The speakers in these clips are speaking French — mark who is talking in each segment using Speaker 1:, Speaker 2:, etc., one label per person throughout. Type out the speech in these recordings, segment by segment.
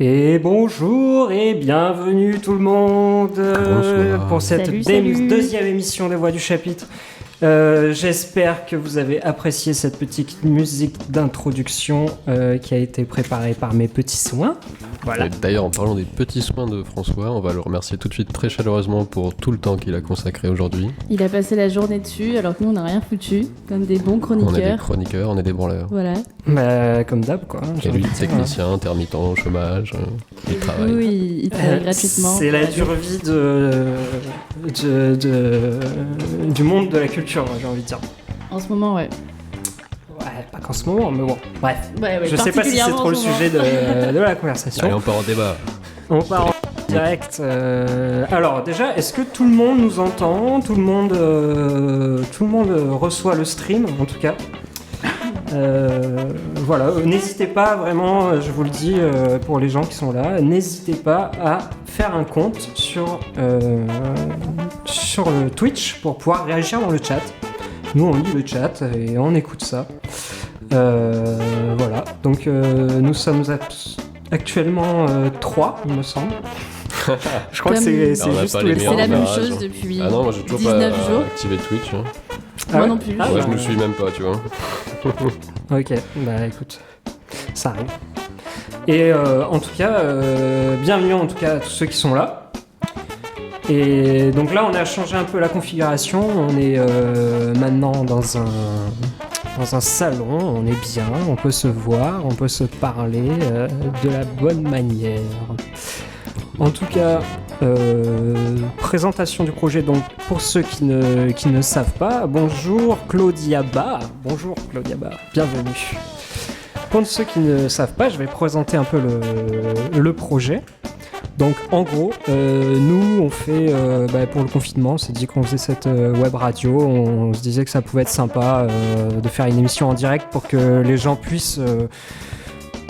Speaker 1: Et bonjour et bienvenue tout le monde pour cette deuxième émission des Voix du Chapitre. J'espère que vous avez apprécié cette petite musique d'introduction qui a été préparée par mes petits soins. Voilà.
Speaker 2: Et d'ailleurs, en parlant des petits soins de François, on va le remercier tout de suite très chaleureusement pour tout le temps qu'il a consacré aujourd'hui.
Speaker 3: Il a passé la journée dessus alors que nous on n'a rien foutu, comme des bons chroniqueurs.
Speaker 2: On est des chroniqueurs, on est des branleurs.
Speaker 3: Voilà.
Speaker 1: Bah, comme d'hab quoi.
Speaker 2: Et lui, technicien, intermittent, chômage, il travaille.
Speaker 3: Oui, il travaille gratuitement.
Speaker 1: C'est la dure vie du monde de la culture, j'ai envie de dire.
Speaker 3: En ce moment, ouais.
Speaker 1: Ouais, pas qu'en ce moment, mais bon, bref.
Speaker 3: Ouais,
Speaker 1: je sais pas si c'est trop le sujet de la conversation.
Speaker 2: Allez, on part en débat.
Speaker 1: On part en direct. Alors déjà, est-ce que tout le monde nous entend ? Tout le monde reçoit le stream, en tout cas. Voilà, n'hésitez pas vraiment, je vous le dis pour les gens qui sont là, n'hésitez pas à faire un compte sur le Twitch pour pouvoir réagir dans le chat. Nous on lit le chat et on écoute ça. Voilà, donc nous sommes actuellement 3, il me semble. Je crois que c'est juste tous les
Speaker 3: C'est la même chose depuis 19 jours.
Speaker 2: Ah non, moi j'ai toujours pas activé Twitch. Hein.
Speaker 3: Moi non plus.
Speaker 2: Moi je me suis même pas, tu vois.
Speaker 1: Ok, bah écoute, ça arrive. Et en tout cas, bienvenue en tout cas à tous ceux qui sont là. Et donc là, on a changé un peu la configuration. On est maintenant dans un salon. On est bien, on peut se voir, on peut se parler de la bonne manière. En tout cas, présentation du projet. Donc pour ceux qui ne savent pas, bonjour Claudia Barr. Bonjour Claudia Barr, bienvenue. Pour ceux qui ne savent pas, je vais présenter un peu le projet. Donc en gros, nous on fait, pour le confinement, on s'est dit qu'on faisait cette web radio, on se disait que ça pouvait être sympa de faire une émission en direct pour que les gens puissent,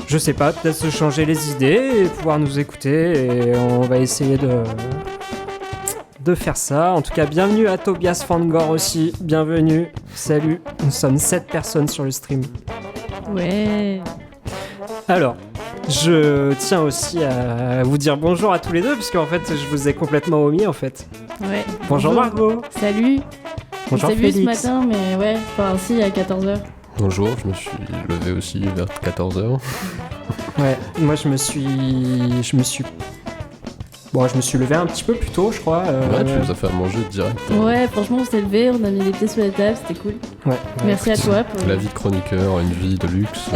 Speaker 1: je sais pas, peut-être se changer les idées et pouvoir nous écouter, et on va essayer de faire ça. En tout cas, bienvenue à Tobias Fangor aussi, bienvenue, salut, nous sommes 7 personnes sur le stream.
Speaker 3: Ouais.
Speaker 1: Alors, je tiens aussi à vous dire bonjour à tous les deux, parce qu'en fait, je vous ai complètement omis, en fait.
Speaker 3: Ouais.
Speaker 1: Bonjour Margot.
Speaker 3: Salut.
Speaker 1: Bonjour
Speaker 3: on s'est
Speaker 1: Félix.
Speaker 3: vu ce matin, mais ouais, enfin si, à 14h.
Speaker 2: Bonjour, je me suis levé aussi vers 14h.
Speaker 1: Ouais, moi je me suis levé un petit peu plus tôt, je crois.
Speaker 2: Ouais, tu nous as fait à manger direct.
Speaker 3: Ouais, franchement, on s'est levé, on a mis les pieds sur la table, c'était cool.
Speaker 1: Ouais.
Speaker 3: Merci à toi.
Speaker 2: La vie de chroniqueur, une vie de luxe,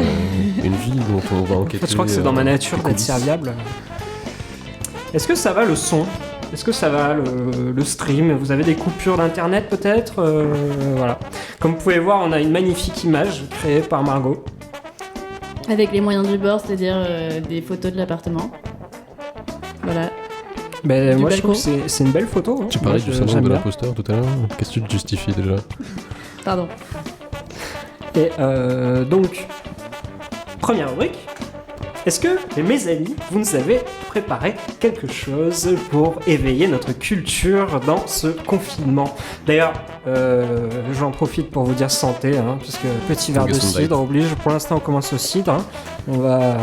Speaker 2: une vie dont on va enquêter.
Speaker 1: En fait, je crois que c'est dans ma nature d'être serviable. Est-ce que ça va le son ? Est-ce que ça va le stream ? Vous avez des coupures d'internet peut-être ? Voilà. Comme vous pouvez voir, on a une magnifique image créée par Margot.
Speaker 3: Avec les moyens du bord, c'est-à-dire des photos de l'appartement. Voilà.
Speaker 1: Ben, moi je trouve que c'est une belle photo. Hein.
Speaker 2: Tu parlais du syndrome de l'imposteur tout à l'heure. Qu'est-ce que tu te justifies déjà ?
Speaker 3: Pardon.
Speaker 1: Et donc, première rubrique. Est-ce que, mes amis, vous nous avez préparé quelque chose pour éveiller notre culture dans ce confinement ? D'ailleurs, j'en profite pour vous dire santé, hein, puisque petit verre de cidre oblige. Pour l'instant, on commence au cidre. Hein. On va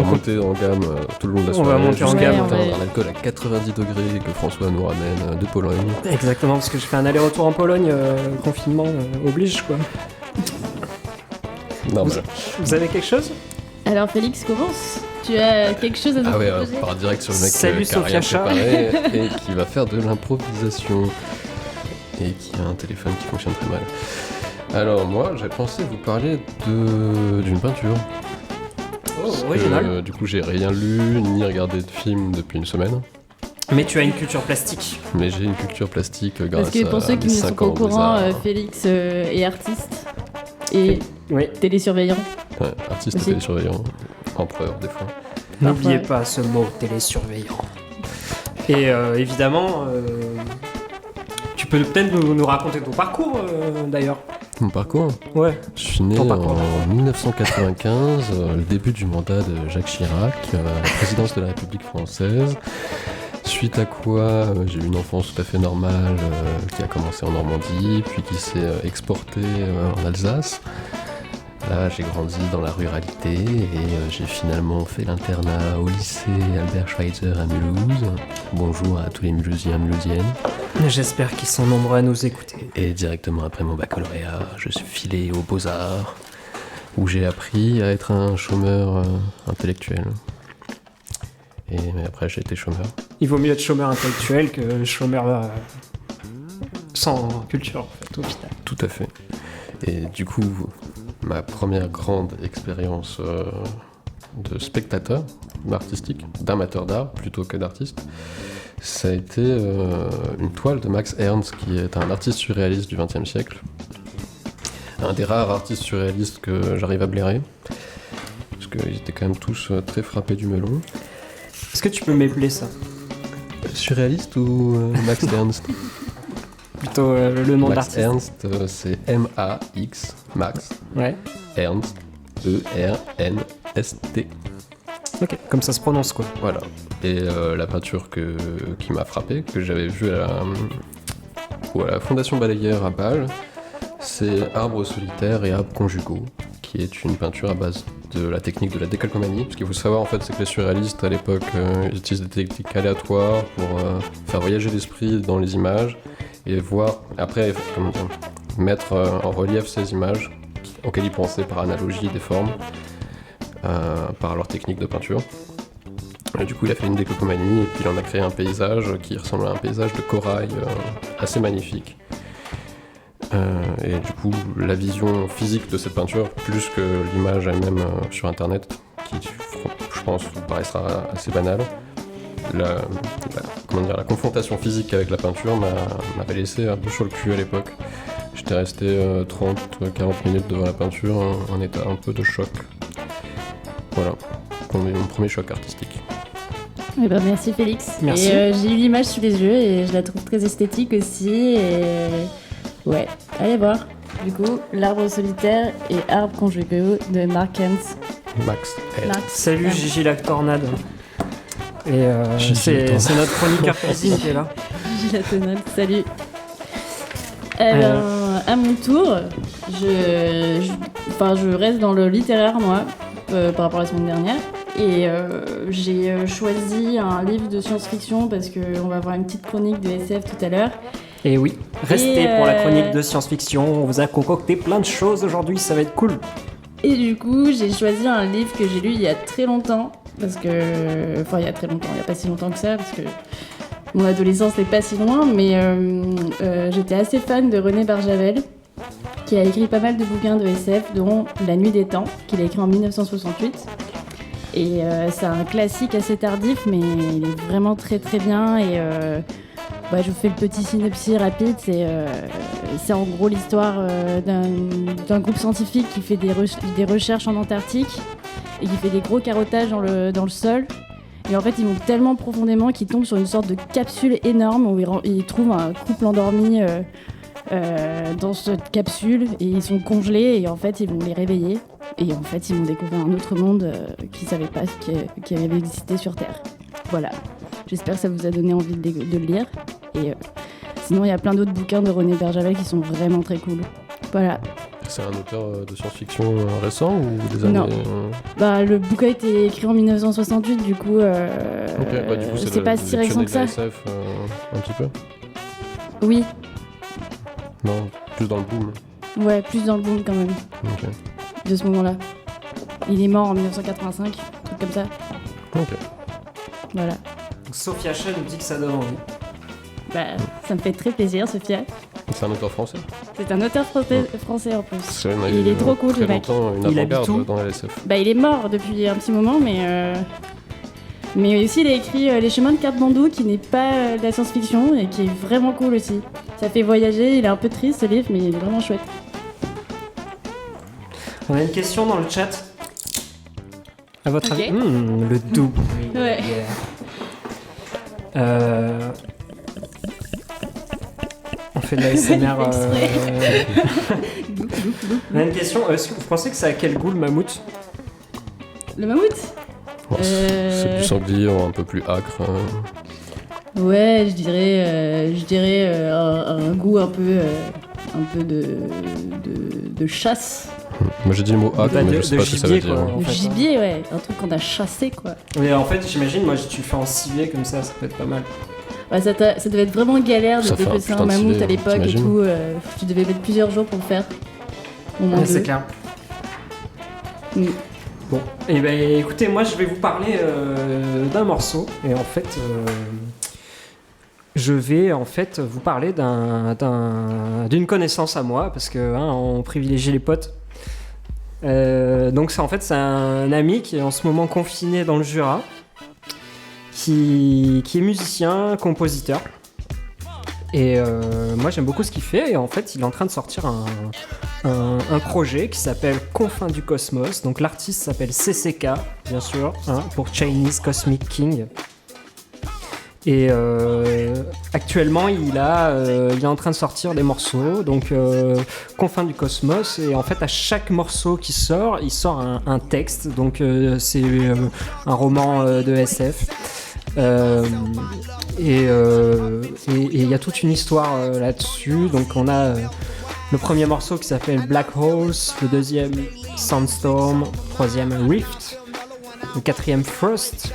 Speaker 2: monter en gamme tout le long de la soirée.
Speaker 1: On va monter en gamme.
Speaker 2: On va avoir l'alcool à 90 degrés que François nous ramène de Pologne.
Speaker 1: Exactement, parce que je fais un aller-retour en Pologne. Confinement oblige, quoi.
Speaker 2: Non,
Speaker 1: vous avez quelque chose ?
Speaker 3: Alors Félix, commence. Tu as quelque chose à nous proposer ?
Speaker 2: Ah ouais, on part direct sur le mec
Speaker 1: Salut,
Speaker 2: qui a rien
Speaker 1: Sophia
Speaker 2: préparé et qui va faire de l'improvisation et qui a un téléphone qui fonctionne très mal. Alors moi, j'ai pensé vous parler d'une peinture.
Speaker 1: Oh, original.
Speaker 2: Du coup, j'ai rien lu ni regardé de film depuis une semaine.
Speaker 1: Mais tu as une culture plastique.
Speaker 2: Mais j'ai une culture plastique grâce à
Speaker 3: Parce que pour ceux qui ne sont pas au courant, Félix est artiste et télésurveillant.
Speaker 2: Ouais, artiste et télésurveillant, empereur des fois.
Speaker 1: N'oubliez pas ce mot, télésurveillant. Et évidemment, tu peux peut-être nous raconter ton parcours d'ailleurs.
Speaker 2: Mon parcours ?
Speaker 1: Ouais.
Speaker 2: Je suis né en 1995, le début du mandat de Jacques Chirac, la présidence de la République française. Suite à quoi j'ai eu une enfance tout à fait normale qui a commencé en Normandie, puis qui s'est exportée en Alsace. Voilà, j'ai grandi dans la ruralité et j'ai finalement fait l'internat au lycée Albert Schweitzer à Mulhouse. Bonjour à tous les Mulhousiens, Mulhousiennes.
Speaker 1: J'espère qu'ils sont nombreux à nous écouter.
Speaker 2: Et directement après mon baccalauréat, je suis filé aux Beaux-Arts, où j'ai appris à être un chômeur intellectuel. Mais après, j'ai été chômeur.
Speaker 1: Il vaut mieux être chômeur intellectuel que chômeur sans culture, en fait, au final.
Speaker 2: Tout à fait. Et du coup, ma première grande expérience de spectateur artistique, d'amateur d'art plutôt que d'artiste, ça a été une toile de Max Ernst, qui est un artiste surréaliste du XXe siècle. Un des rares artistes surréalistes que j'arrive à blairer, parce qu'ils étaient quand même tous très frappés du melon.
Speaker 1: Est-ce que tu peux m'épeler ça?
Speaker 2: Surréaliste ou Max Ernst?
Speaker 1: Plutôt le nom de
Speaker 2: Max
Speaker 1: l'artiste.
Speaker 2: Ernst, c'est M-A-X, Max,
Speaker 1: Ouais.
Speaker 2: Ernst, E-R-N-S-T.
Speaker 1: Ok, comme ça se prononce quoi.
Speaker 2: Voilà. Et la peinture qui m'a frappé, que j'avais vue à la Fondation Balaguer à Bâle, c'est Arbres solitaires et arbres conjugaux, qui est une peinture à base de la technique de la décalcomanie. Ce qu'il faut savoir en fait, c'est que les surréalistes à l'époque ils utilisent des techniques aléatoires pour faire voyager l'esprit dans les images et voir, après mettre en relief ces images auxquelles ils pensaient par analogie des formes, par leur technique de peinture. Et du coup, il a fait une décalcomanie et puis il en a créé un paysage qui ressemble à un paysage de corail assez magnifique. Et du coup, la vision physique de cette peinture, plus que l'image elle-même sur internet, qui je pense vous paraîtra assez banale, la confrontation physique avec la peinture m'avait laissé un peu sur le cul à l'époque. J'étais resté 30-40 minutes devant la peinture en état un peu de choc. Voilà, mon premier choc artistique.
Speaker 3: Eh ben, merci Félix.
Speaker 1: Merci.
Speaker 3: Et j'ai eu l'image sous les yeux et je la trouve très esthétique aussi. Et ouais, allez voir. Du coup, l'arbre solitaire et arbre conjugaux de Mark Ernst.
Speaker 2: Max Ernst.
Speaker 1: Salut
Speaker 3: Ernst.
Speaker 1: Gigi la tornade. Et c'est notre chroniqueur cuisine qui est là.
Speaker 3: Gigi la tonade, salut. Alors, à mon tour, je reste dans le littéraire, moi, par rapport à la semaine dernière. Et j'ai choisi un livre de science-fiction parce qu'on va avoir une petite chronique de SF tout à l'heure.
Speaker 1: Et oui, restez
Speaker 3: Et
Speaker 1: pour la chronique de science-fiction. On vous a concocté plein de choses aujourd'hui, ça va être cool.
Speaker 3: Et du coup, j'ai choisi un livre que j'ai lu il y a très longtemps. Parce que. Enfin, il y a très longtemps, il n'y a pas si longtemps que ça, parce que mon adolescence n'est pas si loin, mais j'étais assez fan de René Barjavel, qui a écrit pas mal de bouquins de SF, dont La Nuit des Temps, qu'il a écrit en 1968. Et c'est un classique assez tardif, mais il est vraiment très très bien. Et je vous fais le petit synopsis rapide. C'est en gros l'histoire d'un groupe scientifique qui fait des recherches en Antarctique et qui fait des gros carottages dans le sol. Et en fait, ils vont tellement profondément qu'ils tombent sur une sorte de capsule énorme où ils trouvent un couple endormi dans cette capsule et ils sont congelés et en fait, ils vont les réveiller. Et en fait, ils vont découvrir un autre monde qu'ils ne savaient pas qui avait existé sur Terre. Voilà. J'espère que ça vous a donné envie de le lire. Et sinon, il y a plein d'autres bouquins de René Barjavel qui sont vraiment très cool. Voilà.
Speaker 2: C'est un auteur de science-fiction récent ou des années
Speaker 3: Non. Le bouquin a été écrit en 1968, du coup,
Speaker 2: du coup
Speaker 3: c'est pas si récent que ça.
Speaker 2: SF, un petit peu.
Speaker 3: Oui,
Speaker 2: Non, plus dans le boom.
Speaker 3: ouais, plus dans le boom quand même,
Speaker 2: Ok.
Speaker 3: de ce moment-là. Il est mort en 1985, un truc comme ça.
Speaker 2: Ok.
Speaker 3: Voilà.
Speaker 1: Sophia Chen nous dit que ça donne envie.
Speaker 3: Ça me fait très plaisir, Sophia.
Speaker 2: C'est un auteur français.
Speaker 3: C'est un auteur français en plus.
Speaker 2: On a
Speaker 3: Il
Speaker 2: eu
Speaker 3: est trop cool,
Speaker 2: très
Speaker 3: le mec.
Speaker 2: longtemps une
Speaker 1: Il habite où
Speaker 2: avant-garde dans la SF.
Speaker 3: Il est mort depuis un petit moment, mais aussi il a écrit Les Chemins de Katmandou, qui n'est pas de la science-fiction et qui est vraiment cool aussi. Ça fait voyager, il est un peu triste ce livre, mais il est vraiment chouette.
Speaker 1: On a une question dans le chat. À votre
Speaker 3: Ok.
Speaker 1: avis, le double.
Speaker 3: Ouais.
Speaker 1: On fait de la SMR.
Speaker 3: Gloup, gloup, gloup.
Speaker 1: On a une question. Est-ce que vous pensez que ça a quel goût le mammouth?
Speaker 3: Le mammouth?
Speaker 2: Bon, c'est du sanglier un peu plus âcre.
Speaker 3: Ouais, je dirais un goût un peu de chasse.
Speaker 2: Moi j'ai dit le mot hack,
Speaker 1: Bah,
Speaker 2: mais
Speaker 1: de-
Speaker 2: je sais
Speaker 1: de
Speaker 2: pas ce que ça veut
Speaker 1: gibier,
Speaker 2: dire.
Speaker 1: quoi. En
Speaker 3: Le
Speaker 1: fait,
Speaker 3: gibier, ouais, un truc qu'on a chassé, quoi.
Speaker 1: Mais en fait, j'imagine, moi, tu le fais en civet comme ça peut être pas mal.
Speaker 3: Ouais, ça devait être vraiment galère de
Speaker 2: Ça fait un
Speaker 3: dépecer un
Speaker 2: putain de
Speaker 3: mammouth
Speaker 2: civet,
Speaker 3: à l'époque et
Speaker 2: t'imagines
Speaker 3: tout. Tu devais mettre plusieurs jours pour le faire. Au moins
Speaker 1: Ouais, c'est
Speaker 3: deux.
Speaker 1: clair.
Speaker 3: Mm.
Speaker 1: Bon, et ben écoutez, moi je vais vous parler d'un morceau et en fait je vais en fait vous parler d'une connaissance à moi parce que on privilégie les potes. Donc c'est un ami qui est en ce moment confiné dans le Jura, qui est musicien, compositeur. Et moi j'aime beaucoup ce qu'il fait et en fait il est en train de sortir un projet qui s'appelle Confins du Cosmos. Donc l'artiste s'appelle CCK, bien sûr, pour Chinese Cosmic King. Et actuellement il est en train de sortir des morceaux, donc Confins du Cosmos, et en fait à chaque morceau qui sort, il sort un texte, donc c'est un roman de SF. Et il y a toute une histoire là-dessus. Donc on a le premier morceau qui s'appelle Black Holes, le deuxième Sandstorm, le troisième Rift, le quatrième Frost.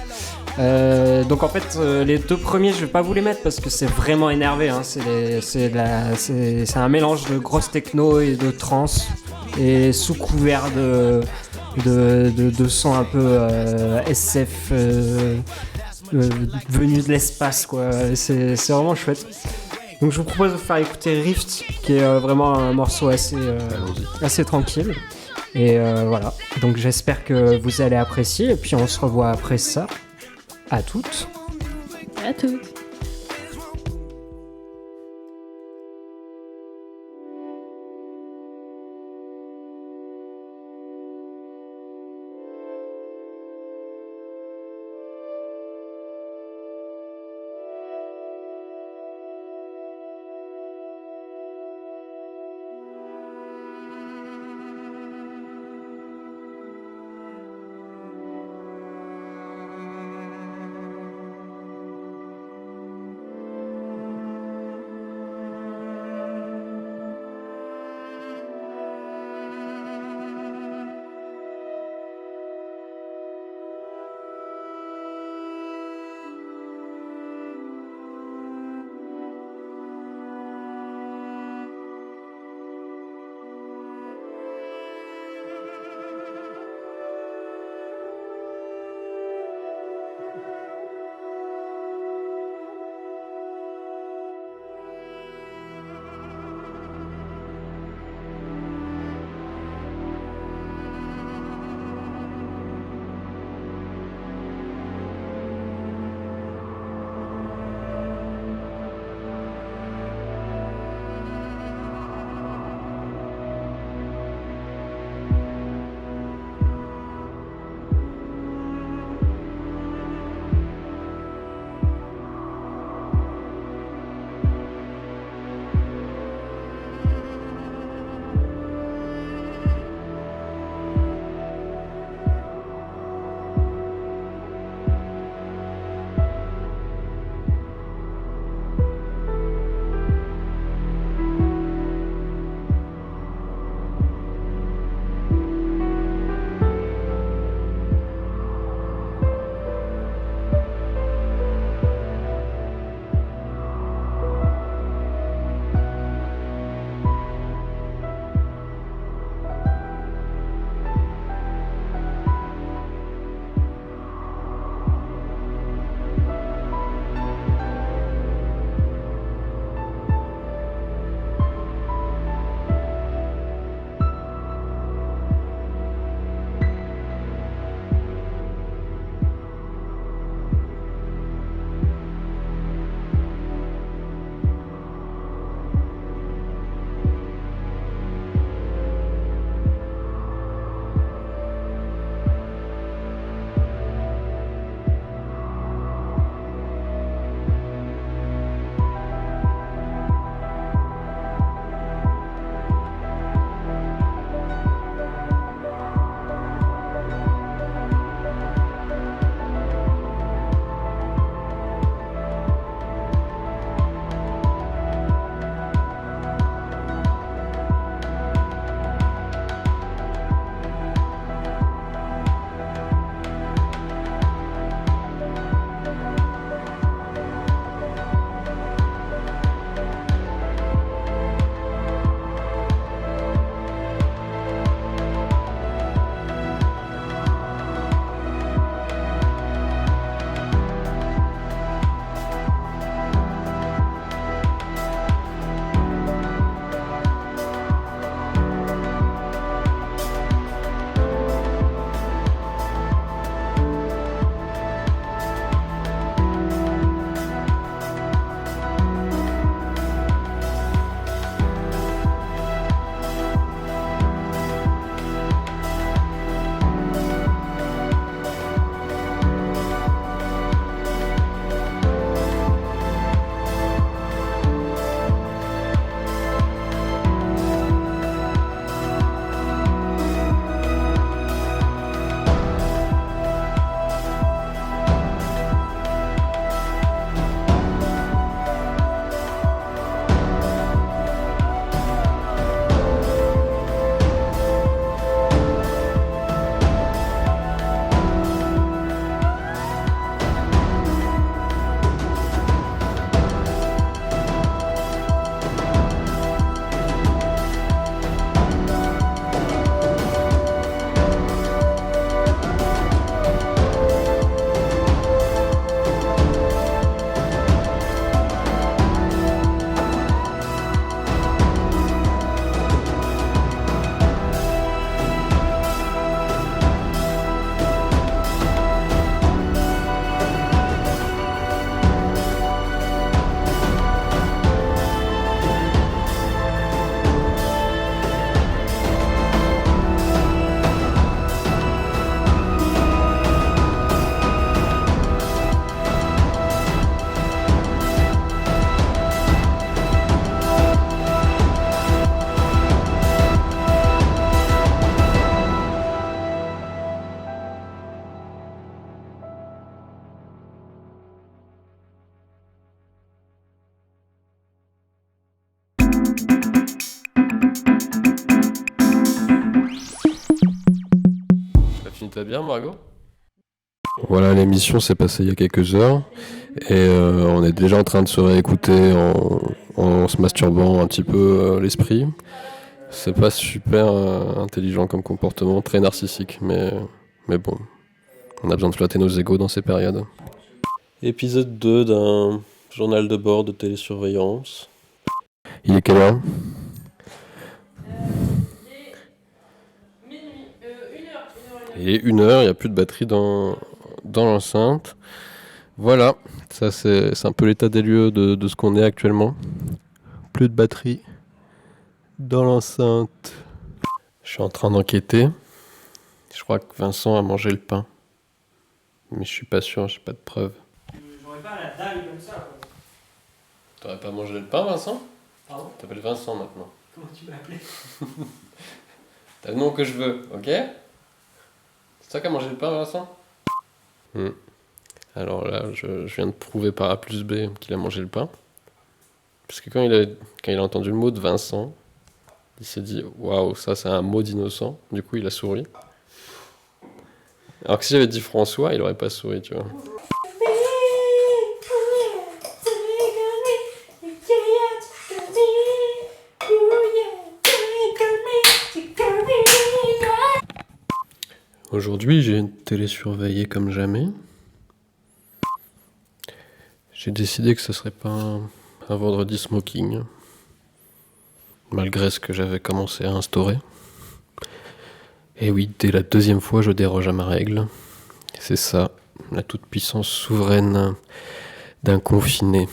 Speaker 1: Donc en fait les deux premiers je vais pas vous les mettre parce que c'est vraiment énervé, c'est un mélange de grosse techno et de trance et sous couvert de sons un peu SF venu de l'espace, quoi. C'est vraiment chouette. Donc je vous propose de vous faire écouter Rift, qui est vraiment un morceau assez tranquille. Et voilà. Donc j'espère que vous allez apprécier. Et puis on se revoit après ça. À toutes.
Speaker 3: À toutes.
Speaker 2: T'as fini ta bière, Margot? Voilà, l'émission s'est passée il y a quelques heures et on est déjà en train de se réécouter en se masturbant un petit peu l'esprit. C'est pas super intelligent comme comportement, très narcissique, mais bon, on a besoin de flatter nos égos dans ces périodes. Épisode 2 d'un journal de bord de télésurveillance. Il est quelle heure? Il est 1h, il n'y a plus de batterie dans l'enceinte. Voilà, ça c'est un peu l'état des lieux de ce qu'on est actuellement. Plus de batterie dans l'enceinte. Je suis en train d'enquêter. Je crois que Vincent a mangé le pain. Mais je suis pas sûr, j'ai pas de preuves.
Speaker 1: J'aurais pas la dalle comme ça.
Speaker 2: T'aurais pas mangé le pain, Vincent?
Speaker 1: Pardon?
Speaker 2: T'appelles Vincent maintenant.
Speaker 1: Comment tu m'as appelé?
Speaker 2: T'as le nom que je veux, ok? C'est toi qui as mangé le pain, Vincent? Alors là, je viens de prouver par A plus B qu'il a mangé le pain. Parce que quand il a entendu le mot de Vincent, il s'est dit « Waouh, ça c'est un mot d'innocent ». Du coup, il a souri. Alors que si j'avais dit François, il aurait pas souri, tu vois. Aujourd'hui, j'ai télésurveillé comme jamais. J'ai décidé que ce serait pas un vendredi smoking, malgré ce que j'avais commencé à instaurer. Et oui, dès la 2e fois, je déroge à ma règle. C'est ça, la toute-puissance souveraine d'un confiné.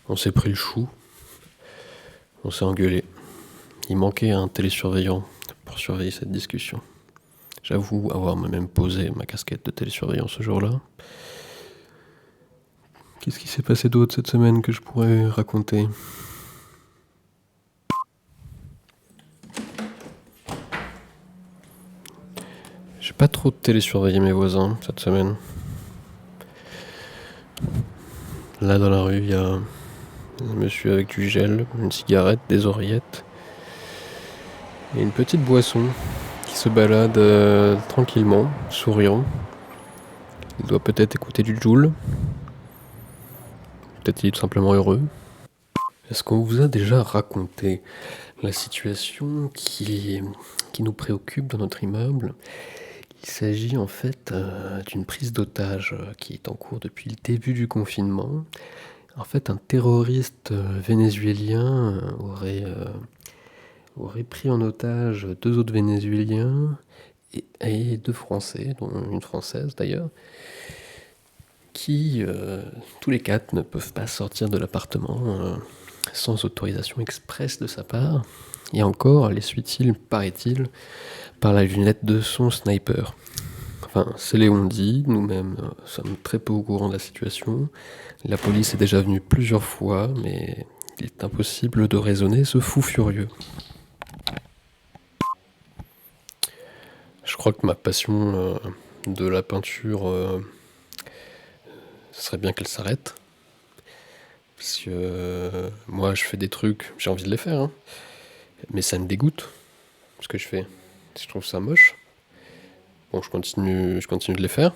Speaker 2: On s'est pris le chou, on s'est engueulé. Il manquait un télésurveillant pour surveiller cette discussion. J'avoue avoir même posé ma casquette de télésurveillant ce jour-là. Qu'est-ce qui s'est passé d'autre cette semaine que je pourrais raconter ? J'ai pas trop télésurveillé mes voisins cette semaine. Là dans la rue, il y a un monsieur avec du gel, une cigarette, des oreillettes et une petite boisson qui se balade tranquillement, souriant. Il doit peut-être écouter du Jul. Peut-être il est tout simplement heureux. Est-ce qu'on vous a déjà raconté la situation qui nous préoccupe dans notre immeuble ? Il s'agit en fait d'une prise d'otage qui est en cours depuis le début du confinement. En fait, un terroriste vénézuélien aurait pris en otage 2 autres Vénézuéliens et 2 Français, dont une Française d'ailleurs, qui, tous les 4, ne peuvent pas sortir de l'appartement sans autorisation expresse de sa part. Et encore, les suit-il, paraît-il, par la lunette de son sniper. Enfin, c'est Léon dit, nous-mêmes sommes très peu au courant de la situation. La police est déjà venue plusieurs fois, mais il est impossible de raisonner ce fou furieux. Je crois que ma passion de la peinture, ce serait bien qu'elle s'arrête. Parce que moi, je fais des trucs, j'ai envie de les faire, hein, mais ça me dégoûte, ce que je fais. Je trouve ça moche. Bon, je continue de les faire.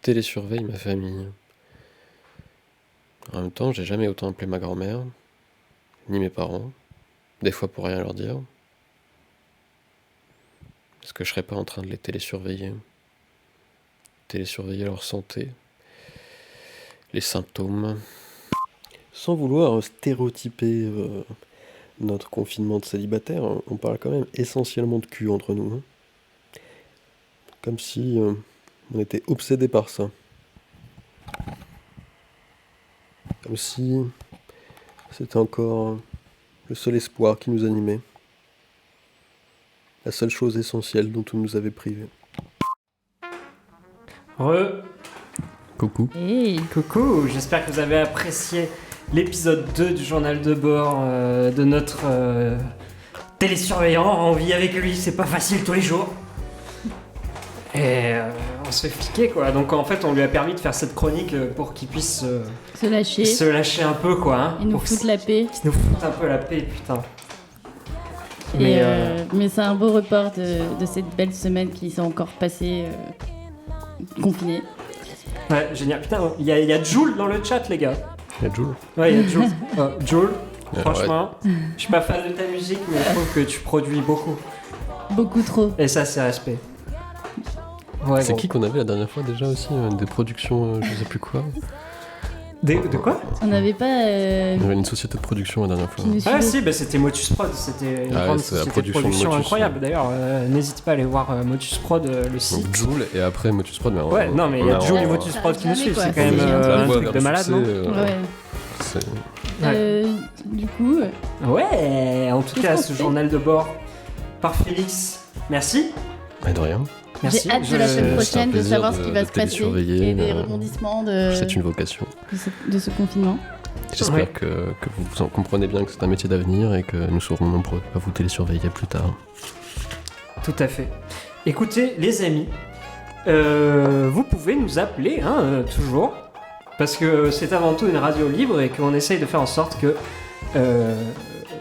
Speaker 2: Télésurveille ma famille. En même temps, j'ai jamais autant appelé ma grand-mère, ni mes parents, des fois pour rien leur dire. Est-ce que je serais pas en train de les télésurveiller leur santé, les symptômes, sans vouloir stéréotyper notre confinement de célibataire, on parle quand même essentiellement de cul entre nous. Hein. Comme si on était obsédé par ça. Comme si c'était encore le seul espoir qui nous animait. La seule chose essentielle dont on nous avait privés. Coucou.
Speaker 3: Hey.
Speaker 1: Coucou, j'espère que vous avez apprécié l'épisode 2 du journal de bord de notre télésurveillant. On vit avec lui, c'est pas facile tous les jours. Et on se fait fliquer quoi. Donc en fait on lui a permis de faire cette chronique pour qu'il puisse
Speaker 3: Se lâcher.
Speaker 1: se lâcher un peu quoi. Hein,
Speaker 3: Et nous
Speaker 1: pour
Speaker 3: foutre la paix.
Speaker 1: qu'il nous foute un peu la paix, putain.
Speaker 3: Mais c'est un beau report de cette belle semaine qui s'est encore passée confinée.
Speaker 1: Ouais, génial. Putain, il y a Jules dans le chat, les gars.
Speaker 2: Il y a Jules.
Speaker 1: Ouais, il y a Jules. Jules,
Speaker 2: Ouais,
Speaker 1: franchement, je suis pas fan de ta musique, mais je trouve que tu produis beaucoup.
Speaker 3: Beaucoup trop.
Speaker 1: Et ça, c'est respect. Ouais,
Speaker 2: C'est
Speaker 1: gros.
Speaker 2: qui qu'on avait la dernière fois déjà aussi des productions, je sais plus quoi.
Speaker 1: De quoi?
Speaker 3: On n'avait pas.
Speaker 2: Il y avait une société de production la dernière fois.
Speaker 3: qui nous
Speaker 1: Ah
Speaker 3: suivait.
Speaker 1: si, bah, c'était Motus Prod, c'était une
Speaker 2: Ah ouais,
Speaker 1: grande
Speaker 2: c'est la
Speaker 1: société de
Speaker 2: production de
Speaker 1: production
Speaker 2: Motus,
Speaker 1: incroyable.
Speaker 2: ouais.
Speaker 1: D'ailleurs, n'hésite pas à aller voir Motus Prod, le site.
Speaker 2: Donc Joule et après Motus Prod. Mais
Speaker 1: Ouais, non, mais il y a Jules et Motus
Speaker 3: ça
Speaker 1: Prod qui nous
Speaker 3: jamais,
Speaker 1: suivent,
Speaker 3: quoi.
Speaker 1: c'est quand même
Speaker 3: C'est
Speaker 2: la
Speaker 1: un
Speaker 2: voie
Speaker 1: truc
Speaker 2: vers
Speaker 1: de
Speaker 2: le
Speaker 1: malade, non?
Speaker 2: succès,
Speaker 3: Ouais.
Speaker 2: c'est-
Speaker 3: Du coup,
Speaker 1: Ouais, en tout
Speaker 3: Qu'est-ce
Speaker 1: cas,
Speaker 3: qu'on
Speaker 1: ce
Speaker 3: fait
Speaker 1: journal de bord par Félix. Merci.
Speaker 2: Mais de rien.
Speaker 1: Merci.
Speaker 3: j'ai hâte de la semaine
Speaker 2: C'est un
Speaker 3: prochaine de
Speaker 2: plaisir
Speaker 3: savoir
Speaker 2: de-
Speaker 3: ce qui va
Speaker 2: de
Speaker 3: se passer
Speaker 2: télésurveiller,
Speaker 3: et des rebondissements de
Speaker 2: C'est une vocation.
Speaker 3: ce confinement.
Speaker 2: J'espère
Speaker 1: Ouais.
Speaker 2: que vous en comprenez bien que c'est un métier d'avenir et que nous serons nombreux à vous télésurveiller plus tard.
Speaker 1: Tout à fait. Écoutez, les amis, vous pouvez nous appeler, hein, toujours, parce que c'est avant tout une radio libre et qu'on essaye de faire en sorte que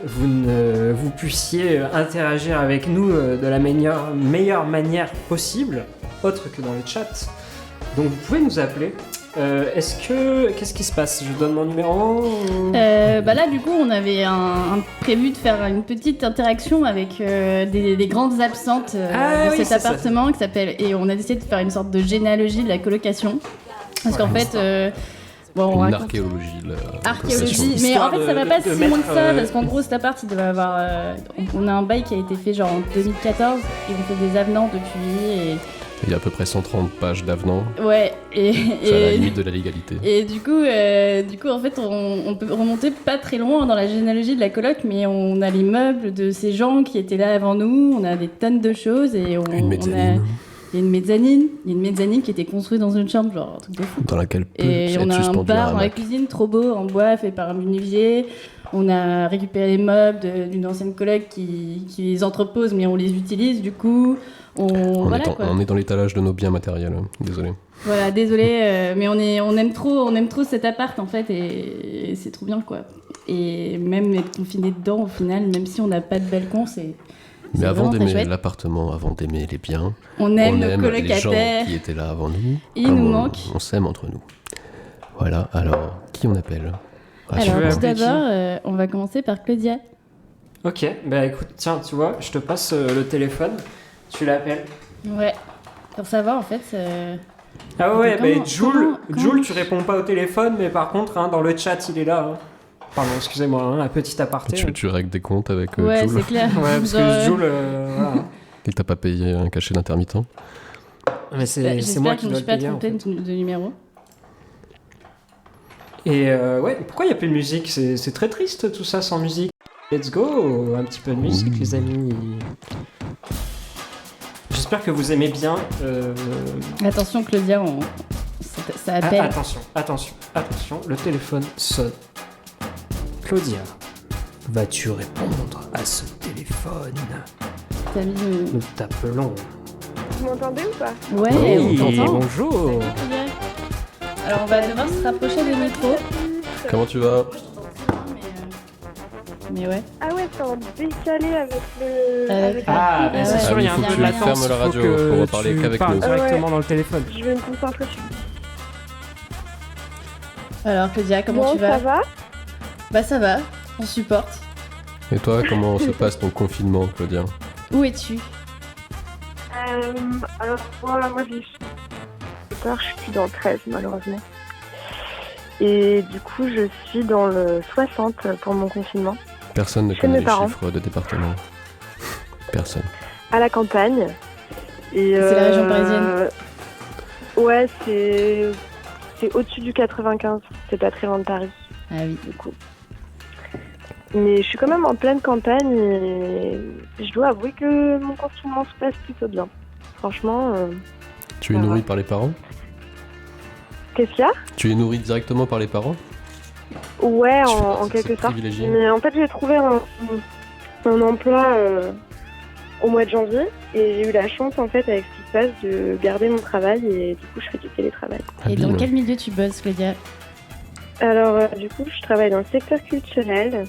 Speaker 1: vous puissiez interagir avec nous de la meilleure manière possible, autre que dans le chat. Donc vous pouvez nous appeler. Qu'est-ce qui se passe? Je vous donne mon numéro.
Speaker 3: Bah là, du coup, on avait prévu de faire une petite interaction avec des grandes absentes
Speaker 1: Ah
Speaker 3: de
Speaker 1: oui,
Speaker 3: cet
Speaker 1: c'est ça.
Speaker 3: appartement qui s'appelle. Et on a décidé de faire une sorte de généalogie de la colocation. Parce qu'en fait, bon, on
Speaker 2: Une
Speaker 3: raconte-
Speaker 2: archéologie.
Speaker 3: archéologie, mais
Speaker 1: Histoire
Speaker 3: en fait ça va
Speaker 1: de-
Speaker 3: pas
Speaker 1: de
Speaker 3: si loin
Speaker 1: mettre,
Speaker 3: que ça parce qu'en gros cet appart il devait avoir on a un bail qui a été fait genre en 2014 et on fait des avenants depuis
Speaker 2: Il y a à peu près 130 pages d'avenants.
Speaker 3: et ouais
Speaker 2: C'est à la limite de la légalité.
Speaker 3: et du coup en fait on peut remonter pas très loin dans la généalogie de la coloc mais on a les meubles de ces gens qui étaient là avant nous, on a des tonnes de choses et
Speaker 2: Une mezzanine
Speaker 3: il y a une mezzanine qui était construite dans une chambre genre un truc de fou.
Speaker 2: dans laquelle peut
Speaker 3: Et
Speaker 2: être
Speaker 3: on a un
Speaker 2: suspendu
Speaker 3: bar dans la
Speaker 2: hamac.
Speaker 3: cuisine trop beau en bois fait par un menuisier. On a récupéré les meubles d'une ancienne collègue qui les entrepose mais on les utilise du coup.
Speaker 2: On
Speaker 3: Quoi.
Speaker 2: est dans l'étalage de nos biens matériels, hein. Désolé.
Speaker 3: Voilà, désolé, mais on aime trop cet appart en fait et c'est trop bien quoi. Et même être confiné dedans au final, même si on n'a pas de balcon, c'est
Speaker 2: Mais avant
Speaker 3: vraiment très
Speaker 2: d'aimer
Speaker 3: chouette.
Speaker 2: l'appartement, avant d'aimer les biens,
Speaker 3: On aime
Speaker 2: on
Speaker 3: nos
Speaker 2: aime les gens
Speaker 3: colocataires.
Speaker 2: qui étaient là avant nous.
Speaker 3: Il
Speaker 2: comme
Speaker 3: nous
Speaker 2: on-
Speaker 3: manque.
Speaker 2: On s'aime entre nous. Voilà, alors, qui on appelle
Speaker 1: tu veux
Speaker 3: Alors tout
Speaker 1: appeler qui
Speaker 3: d'abord, on va commencer par Claudia.
Speaker 1: Ok, bah écoute, tiens, tu vois, je te passe le téléphone, tu l'appelles.
Speaker 3: Ouais. Pour savoir en fait.
Speaker 1: Ah ouais,
Speaker 3: Comment-
Speaker 1: bah Jules,
Speaker 3: comment-
Speaker 1: Jules, tu réponds pas au téléphone, mais par contre, hein, dans le chat, il est là. Hein. Pardon, excusez-moi, hein, un petit aparté.
Speaker 2: tu règles des comptes avec
Speaker 3: Ouais,
Speaker 2: Jules
Speaker 3: c'est clair.
Speaker 1: Ouais, parce
Speaker 3: Genre,
Speaker 1: que Jules, voilà.
Speaker 2: et que t'as pas payé un cachet d'intermittent.
Speaker 1: Mais c'est moi
Speaker 3: J'espère
Speaker 1: qui
Speaker 3: que je
Speaker 1: dois
Speaker 3: ne
Speaker 1: le
Speaker 3: suis pas
Speaker 1: payer. En
Speaker 3: trompée
Speaker 1: fait.
Speaker 3: de numéro.
Speaker 1: Et ouais, pourquoi il n'y a plus de musique? C'est très triste tout ça sans musique. Let's go, un petit peu de musique,
Speaker 2: Ouh.
Speaker 1: les amis. J'espère que vous aimez bien.
Speaker 3: Attention Claudia, ça appelle.
Speaker 1: Attention, le téléphone sonne. Claudia, vas-tu répondre à ce téléphone?
Speaker 3: T'as mis une-
Speaker 1: Nous t'appelons.
Speaker 4: Vous m'entendez ou pas?
Speaker 3: Ouais,
Speaker 1: Oui,
Speaker 3: on t'entend.
Speaker 1: bonjour.
Speaker 3: Claudia. Alors on va devoir se rapprocher des micros.
Speaker 2: Comment tu vas?
Speaker 3: Mais ouais.
Speaker 4: Ah ouais, c'est en décalé avec le...
Speaker 3: Avec
Speaker 1: Ah, bah
Speaker 3: Ah
Speaker 1: c'est
Speaker 3: ouais.
Speaker 1: sûr, il y a
Speaker 2: Ah
Speaker 1: un
Speaker 2: oui,
Speaker 1: peu
Speaker 2: faut
Speaker 1: de
Speaker 2: que tu
Speaker 1: latence.
Speaker 2: fermes la
Speaker 1: faut
Speaker 2: radio
Speaker 1: que
Speaker 2: pour reparler
Speaker 1: tu
Speaker 2: qu'avec
Speaker 1: parles
Speaker 2: nous.
Speaker 1: directement
Speaker 4: Ouais.
Speaker 1: dans le téléphone.
Speaker 4: Je vais me concentrer sur...
Speaker 3: Alors Claudia, comment
Speaker 4: Bon,
Speaker 3: tu vas?
Speaker 4: ça va?
Speaker 3: Bah ça va, on supporte.
Speaker 2: Et toi, comment se passe ton confinement, Claudia?
Speaker 3: Où es-tu?
Speaker 4: Alors, moi, je suis dans le 13, malheureusement. Et du coup, je suis dans le 60 pour mon confinement,
Speaker 2: Personne ne
Speaker 4: Chez
Speaker 2: connaît
Speaker 4: mes
Speaker 2: les
Speaker 4: parents.
Speaker 2: chiffres de département. Personne.
Speaker 4: à la campagne. Et,
Speaker 3: C'est la région parisienne?
Speaker 4: Ouais, c'est au-dessus du 95. C'est pas très loin de Paris,
Speaker 3: Ah oui.
Speaker 4: du coup. Mais je suis quand même en pleine campagne et je dois avouer que mon confinement se passe plutôt bien. Franchement,
Speaker 2: Tu es
Speaker 4: Ça
Speaker 2: nourri
Speaker 4: va.
Speaker 2: par les parents?
Speaker 4: qu'est-ce qu'il y a?
Speaker 2: Tu es nourri directement par les parents?
Speaker 4: Ouais,
Speaker 2: Tu-
Speaker 4: en
Speaker 2: c'est
Speaker 4: quelque sorte.
Speaker 2: privilégié.
Speaker 4: Mais en fait, j'ai trouvé un emploi au mois de janvier et j'ai eu la chance, en fait, avec ce qui se fasse de garder mon travail et du coup je fais du télétravail.
Speaker 3: Et dans
Speaker 2: Habile.
Speaker 3: quel milieu tu bosses, Claudia?
Speaker 4: Alors du coup je travaille dans le secteur culturel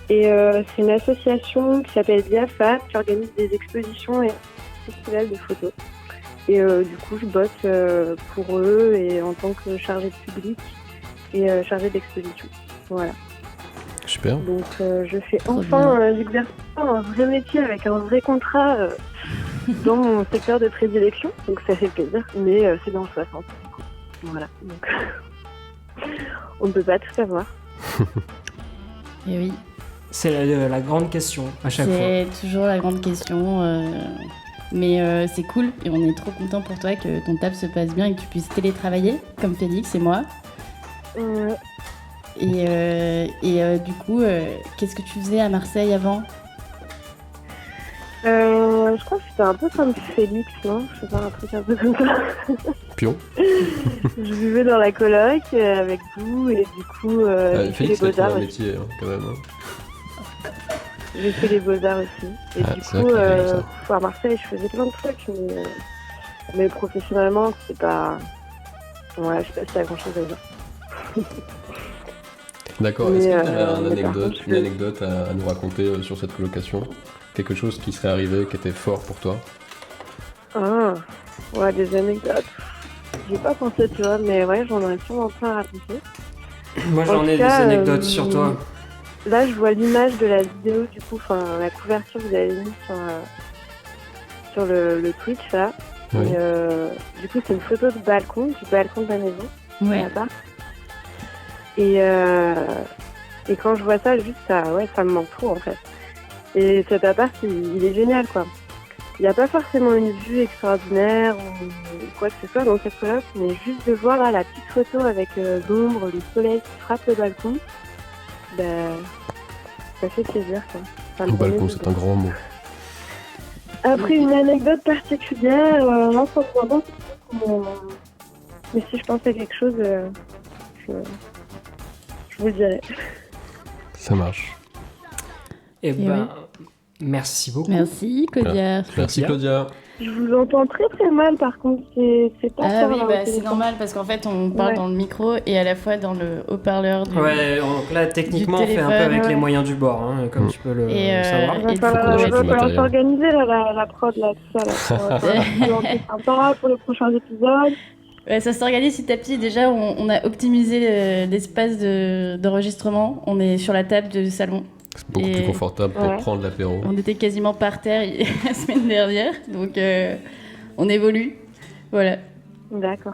Speaker 4: et c'est une association qui s'appelle Biafa qui organise des expositions et festivals de photos. Et du coup je bosse pour eux et en tant que chargée de public et chargée d'exposition. Voilà.
Speaker 2: Super.
Speaker 4: Donc je fais
Speaker 3: Trop
Speaker 4: enfin j'exerce un vrai métier avec un vrai contrat dans mon secteur de prédilection, donc ça fait plaisir, mais c'est dans le 60. Voilà, donc on ne peut pas tout savoir.
Speaker 3: Et oui,
Speaker 1: C'est la grande question à chaque fois.
Speaker 3: c'est toujours la grande question. Mais c'est cool et on est trop content pour toi que ton taf se passe bien et que tu puisses télétravailler comme Félix et moi. Et du coup, qu'est-ce que tu faisais à Marseille avant?
Speaker 4: Je crois que c'était un peu comme Félix, non? Je sais pas, un truc un peu comme ça.
Speaker 2: Pion.
Speaker 4: Je vivais dans la coloc avec vous et du coup j'ai fait les
Speaker 2: Félix, il a trouvé
Speaker 4: beaux-arts
Speaker 2: un
Speaker 4: aussi.
Speaker 2: métier, quand même. Hein.
Speaker 4: J'ai fait les beaux-arts aussi. Et
Speaker 2: Ah,
Speaker 4: du
Speaker 2: c'est
Speaker 4: coup,
Speaker 2: vrai qu'il a fait ça.
Speaker 4: à Marseille, je faisais plein de trucs, mais professionnellement, c'est pas... Ouais, je sais pas si t'as grand-chose à dire.
Speaker 2: D'accord.
Speaker 4: Mais,
Speaker 2: Est-ce que tu avais
Speaker 4: mais par contre,
Speaker 2: une anecdote à nous raconter sur cette colocation? Quelque chose qui serait arrivé, qui était fort pour toi?
Speaker 4: Ah, ouais, des anecdotes. J'ai pas pensé, tu vois, mais ouais, j'en aurais sûrement plein à raconter.
Speaker 1: Moi, j'en
Speaker 4: En
Speaker 1: ai
Speaker 4: tout
Speaker 1: des
Speaker 4: cas,
Speaker 1: anecdotes sur toi.
Speaker 4: Là, je vois l'image de la vidéo, du coup, enfin, la couverture que vous avez mise sur le Twitch, là.
Speaker 2: Oui.
Speaker 4: Et, du coup, c'est une photo du balcon de la maison,
Speaker 3: Ouais.
Speaker 4: là-bas. Et quand je vois ça, juste, ça me manque trop, en fait. Et cet appart, il est génial, quoi. Il n'y a pas forcément une vue extraordinaire ou quoi que ce soit dans cette coloc, mais juste de voir là, la petite photo avec l'ombre, le soleil qui frappe le balcon, bah, ça fait plaisir, quoi. Ça me
Speaker 2: Le balcon,
Speaker 4: remet
Speaker 2: c'est
Speaker 4: dedans.
Speaker 2: un grand mot.
Speaker 4: Après, une anecdote particulière, là, ça me vient pas, mais si je pense à quelque chose, je vous le dirai.
Speaker 2: Ça marche.
Speaker 1: Eh ben, merci beaucoup.
Speaker 3: Merci, Claudia.
Speaker 2: Merci Claudia.
Speaker 4: Je vous entends très très mal, par contre, c'est pas
Speaker 3: Ah
Speaker 4: clair,
Speaker 3: oui,
Speaker 4: là, au
Speaker 3: bah, c'est
Speaker 4: téléphone.
Speaker 3: normal parce qu'en fait, on parle
Speaker 4: Ouais.
Speaker 3: dans le micro et à la fois dans le haut-parleur du...
Speaker 1: Ouais, donc là, techniquement, on
Speaker 3: Du
Speaker 1: fait un peu
Speaker 3: téléphone,
Speaker 1: avec
Speaker 4: ouais.
Speaker 1: les moyens du bord, hein, comme tu peux le
Speaker 3: Et,
Speaker 1: savoir.
Speaker 4: Il va
Speaker 3: Et
Speaker 4: falloir,
Speaker 2: qu'on achète
Speaker 4: va
Speaker 2: du
Speaker 4: falloir
Speaker 2: matériel.
Speaker 4: s'organiser là, la prod là, tout ça là. Pour être sympa pour les prochains épisodes.
Speaker 3: Ouais, ça s'organise petit à petit. Déjà, on a optimisé l'espace d'enregistrement. On est sur la table du salon.
Speaker 2: C'est beaucoup
Speaker 3: Et-
Speaker 2: plus confortable pour
Speaker 4: Ouais.
Speaker 2: prendre l'apéro.
Speaker 3: On était quasiment par terre la semaine dernière. Donc, on évolue. Voilà.
Speaker 4: D'accord.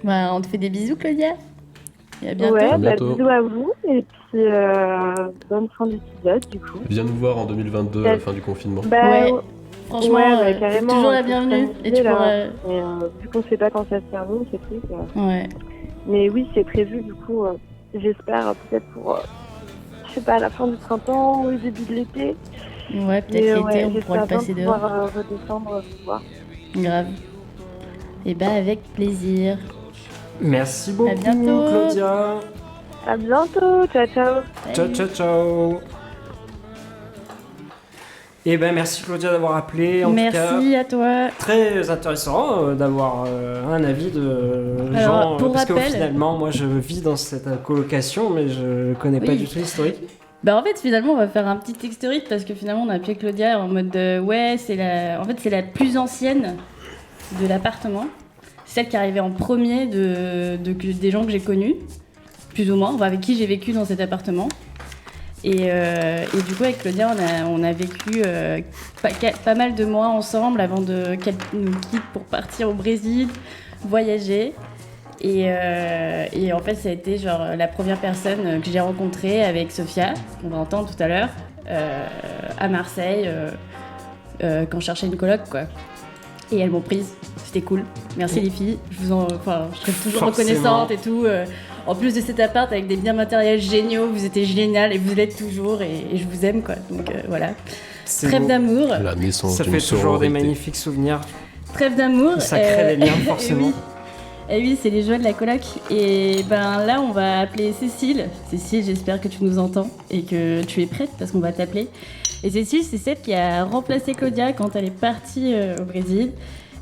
Speaker 3: Bah, on te fait des bisous, Claudia. Et à bientôt.
Speaker 4: Ouais,
Speaker 2: À bientôt.
Speaker 4: bisous à vous et puis bonne fin d'épisode du coup.
Speaker 2: Viens nous voir en 2022 à la fin du confinement.
Speaker 4: Bah,
Speaker 3: Ouais. Franchement,
Speaker 4: ouais,
Speaker 3: t'es
Speaker 4: carrément,
Speaker 3: toujours la
Speaker 4: on peut
Speaker 3: bienvenue.
Speaker 4: se
Speaker 3: Et tu
Speaker 4: là.
Speaker 3: pourras...
Speaker 4: Et, vu qu'on sait pas quand ça se termine, ces trucs.
Speaker 3: Ouais.
Speaker 4: Mais oui, c'est prévu du coup. J'espère peut-être pour, je sais pas, la fin du printemps ou le début de l'été.
Speaker 3: Ouais, peut-être
Speaker 4: Mais
Speaker 3: l'été,
Speaker 4: ouais,
Speaker 3: on pourra le
Speaker 4: j'espère bien
Speaker 3: passer dehors.
Speaker 4: pouvoir redescendre, vous voir.
Speaker 3: Grave. Et bah, avec plaisir.
Speaker 1: Merci beaucoup,
Speaker 3: bientôt.
Speaker 1: Claudia.
Speaker 4: À bientôt, ciao ciao.
Speaker 1: Ciao, ciao, ciao. Eh ben, merci Claudia d'avoir appelé. En tout cas,
Speaker 3: Merci à toi.
Speaker 1: très intéressant d'avoir un avis de
Speaker 3: Alors,
Speaker 1: gens.
Speaker 3: pour
Speaker 1: Parce que
Speaker 3: rappel-
Speaker 1: finalement, moi, je vis dans cette colocation, mais je connais pas
Speaker 3: Oui.
Speaker 1: du tout l'historique.
Speaker 3: Bah en fait finalement on va faire un petit historique parce que finalement on a appelé Claudia en mode ouais c'est la plus ancienne de l'appartement, celle qui est arrivée en premier des gens que j'ai connus plus ou moins, enfin, avec qui j'ai vécu dans cet appartement et du coup avec Claudia on a vécu pas mal de mois ensemble avant qu'elle nous quitte pour partir au Brésil, voyager. Et en fait, ça a été genre la première personne que j'ai rencontrée avec Sophia, qu'on va entendre tout à l'heure, à Marseille, quand je cherchais une coloc, quoi. Et elles m'ont prise, c'était cool. Merci les filles, je serai toujours
Speaker 1: Forcément.
Speaker 3: reconnaissante et tout. En plus de cet appart avec des biens matériels géniaux, vous étiez génial et vous l'êtes toujours et je vous aime, quoi. Donc voilà.
Speaker 1: C'est
Speaker 3: Trêve
Speaker 1: beau.
Speaker 3: d'amour,
Speaker 2: La naissance
Speaker 1: Ça
Speaker 2: d'une
Speaker 1: fait toujours des
Speaker 2: sororité.
Speaker 1: magnifiques souvenirs.
Speaker 3: trêve d'amour.
Speaker 1: Ça crée des liens, forcément.
Speaker 3: oui. Eh oui, c'est les joies de la coloc. Et ben là, on va appeler Cécile. Cécile, j'espère que tu nous entends et que tu es prête parce qu'on va t'appeler. Et Cécile, c'est celle qui a remplacé Claudia quand elle est partie au Brésil.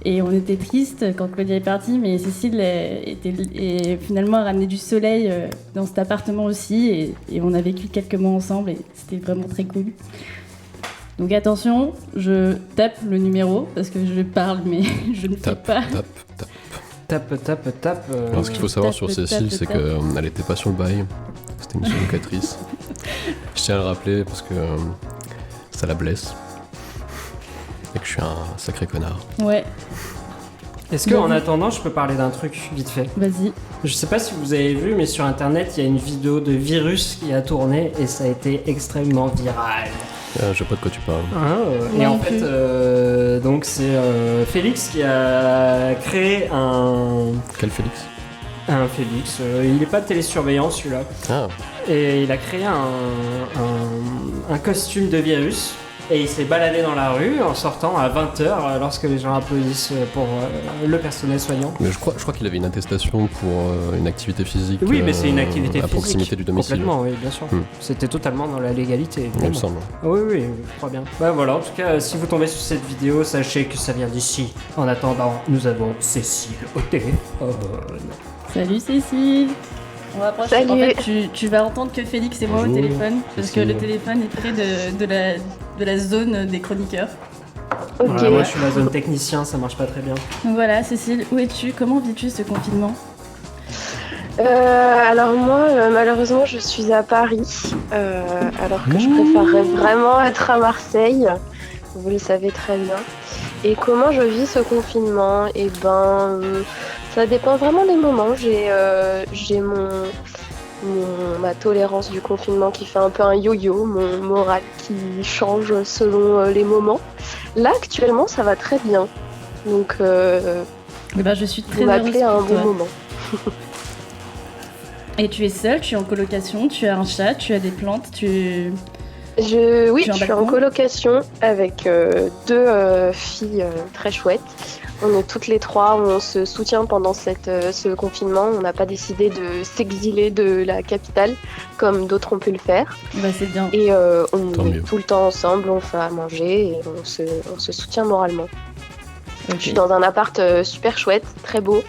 Speaker 3: Et on était tristes quand Claudia est partie, mais Cécile est finalement a ramené du soleil dans cet appartement aussi, et on a vécu quelques mois ensemble, et c'était vraiment très cool. Donc attention, je tape le numéro, parce que je parle, mais je ne fais pas.
Speaker 1: Tape.
Speaker 2: Alors, ce qu'il faut savoir
Speaker 3: Tape,
Speaker 2: sur
Speaker 3: tape,
Speaker 2: Cécile,
Speaker 3: tape.
Speaker 2: c'est qu'elle n'était pas sur le bail. C'était une sous-locatrice. Je tiens à le rappeler parce que ça la blesse. Et que je suis un sacré connard.
Speaker 3: Ouais,
Speaker 1: Est-ce que, en attendant, je peux parler d'un truc vite fait?
Speaker 3: vas-y.
Speaker 1: Je sais pas si vous avez vu, mais sur internet, il y a une vidéo de virus qui a tourné et ça a été extrêmement viral.
Speaker 2: Je sais pas de quoi tu parles.
Speaker 1: Et
Speaker 3: Moi
Speaker 1: en
Speaker 3: non
Speaker 1: fait,
Speaker 3: plus.
Speaker 1: donc c'est Félix qui a créé
Speaker 2: Quel Félix?
Speaker 1: un Félix. Il n'est pas de télésurveillance celui-là.
Speaker 2: Ah,
Speaker 1: Et il a créé un costume de virus. Et il s'est baladé dans la rue en sortant à 20h lorsque les gens applaudissent pour le personnel soignant.
Speaker 2: mais je crois qu'il avait une attestation pour une activité physique.
Speaker 1: Oui, mais c'est une activité
Speaker 2: à
Speaker 1: physique.
Speaker 2: proximité du domicile.
Speaker 1: Complètement, oui, bien sûr. C'était totalement dans la légalité.
Speaker 2: Il me
Speaker 1: évidemment.
Speaker 2: semble.
Speaker 1: Oui, je crois bien. Bah voilà, en tout cas, si vous tombez sur cette vidéo, sachez que ça vient d'ici. En attendant, nous avons Cécile au téléphone.
Speaker 3: Salut Cécile. On va approcher.
Speaker 4: Salut.
Speaker 3: En fait, tu vas entendre que Félix et moi au
Speaker 2: Bonjour,
Speaker 3: téléphone, parce que
Speaker 2: Cécile.
Speaker 3: le téléphone est près de la zone des chroniqueurs.
Speaker 4: Ok.
Speaker 1: Voilà, moi, je suis la zone technicien, ça marche pas très bien.
Speaker 3: Donc voilà, Cécile, où es-tu? Comment vis-tu ce confinement?
Speaker 4: Alors moi, malheureusement, je suis à Paris, alors que je préférerais vraiment être à Marseille. Vous le savez très bien. Et comment je vis ce confinement? Eh ben, ça dépend vraiment des moments. J'ai ma tolérance du confinement qui fait un peu un yo-yo, mon moral qui change selon les moments. Là, actuellement, ça va très bien. Donc,
Speaker 3: Eh ben, je suis très
Speaker 4: vous
Speaker 3: heureuse
Speaker 4: m'appelez à un
Speaker 3: pour
Speaker 4: bon
Speaker 3: toi.
Speaker 4: moment.
Speaker 3: Et tu es seule, tu es en colocation, tu as un chat, tu as des plantes,
Speaker 4: Oui,
Speaker 3: Tu
Speaker 4: je
Speaker 3: as un
Speaker 4: suis en
Speaker 3: balcon
Speaker 4: colocation avec deux filles très chouettes. On est toutes les trois, on se soutient pendant ce confinement. On n'a pas décidé de s'exiler de la capitale comme d'autres ont pu le faire.
Speaker 3: Bah c'est bien.
Speaker 4: Et on
Speaker 2: Tant
Speaker 4: est
Speaker 2: mieux.
Speaker 4: tout le temps ensemble, on fait à manger et on se soutient moralement.
Speaker 3: Ok.
Speaker 4: Je suis dans un appart super chouette, très beau,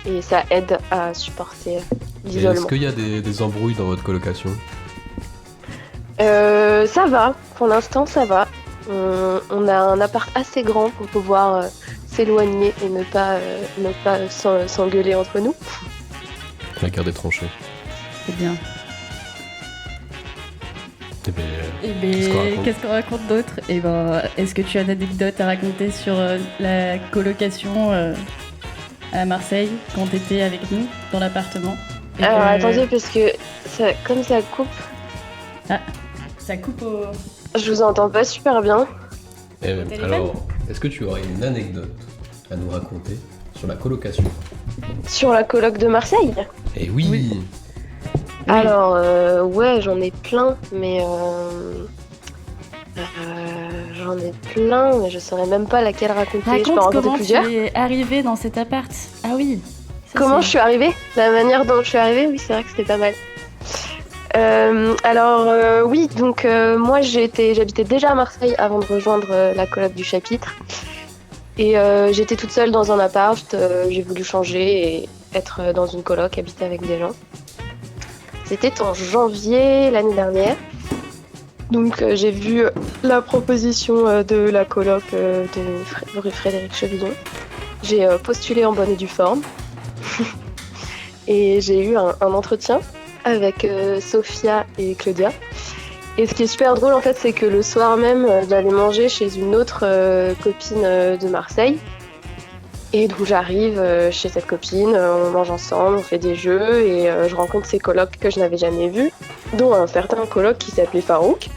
Speaker 4: et ça aide à supporter
Speaker 2: Et
Speaker 4: l'isolement.
Speaker 2: est-ce qu'il y a des embrouilles dans votre colocation?
Speaker 4: Ça va, pour l'instant ça va. On a un appart assez grand pour pouvoir s'éloigner et ne pas s'engueuler entre nous.
Speaker 2: La guerre des tranchées.
Speaker 3: C'est bien.
Speaker 2: Eh ben,
Speaker 3: Et
Speaker 2: Qu'est-ce qu'on raconte
Speaker 3: qu'est-ce qu'on raconte d'autre? Et ben, est-ce que tu as une anecdote à raconter sur la colocation à Marseille quand tu étais avec nous dans l'appartement? Et
Speaker 4: Alors
Speaker 3: que
Speaker 4: attendez, parce que comme ça coupe,
Speaker 3: ça coupe au.
Speaker 4: je vous entends pas super bien.
Speaker 3: téléphone
Speaker 2: alors, est-ce que tu aurais une anecdote à nous raconter sur la colocation?
Speaker 4: Sur la coloc de Marseille?
Speaker 2: Eh oui,
Speaker 3: Oui.
Speaker 4: Alors, ouais, j'en ai plein, mais je saurais même pas laquelle raconter. Je peux en
Speaker 3: Raconte
Speaker 4: raconter
Speaker 3: comment
Speaker 4: plusieurs.
Speaker 3: tu es arrivée dans cet appart. Ah oui. Ça,
Speaker 4: Comment je
Speaker 3: c'est-
Speaker 4: suis arrivée? La manière dont je suis arrivée, oui, c'est vrai que c'était pas mal. Oui, donc moi j'habitais déjà à Marseille avant de rejoindre la coloc du chapitre. Et j'étais toute seule dans un appart, j'ai voulu changer et être dans une coloc, habiter avec des gens. C'était en janvier l'année dernière. Donc j'ai vu la proposition de la coloc de rue Frédéric Chevillon. J'ai postulé en bonne et due forme. Et j'ai eu un entretien avec Sophia et Claudia. Et ce qui est super drôle en fait, c'est que le soir même, j'allais manger chez une autre copine de Marseille. Et donc j'arrive chez cette copine, on mange ensemble, on fait des jeux et je rencontre ces colocs que je n'avais jamais vus, dont un certain coloc qui s'appelait Farouk.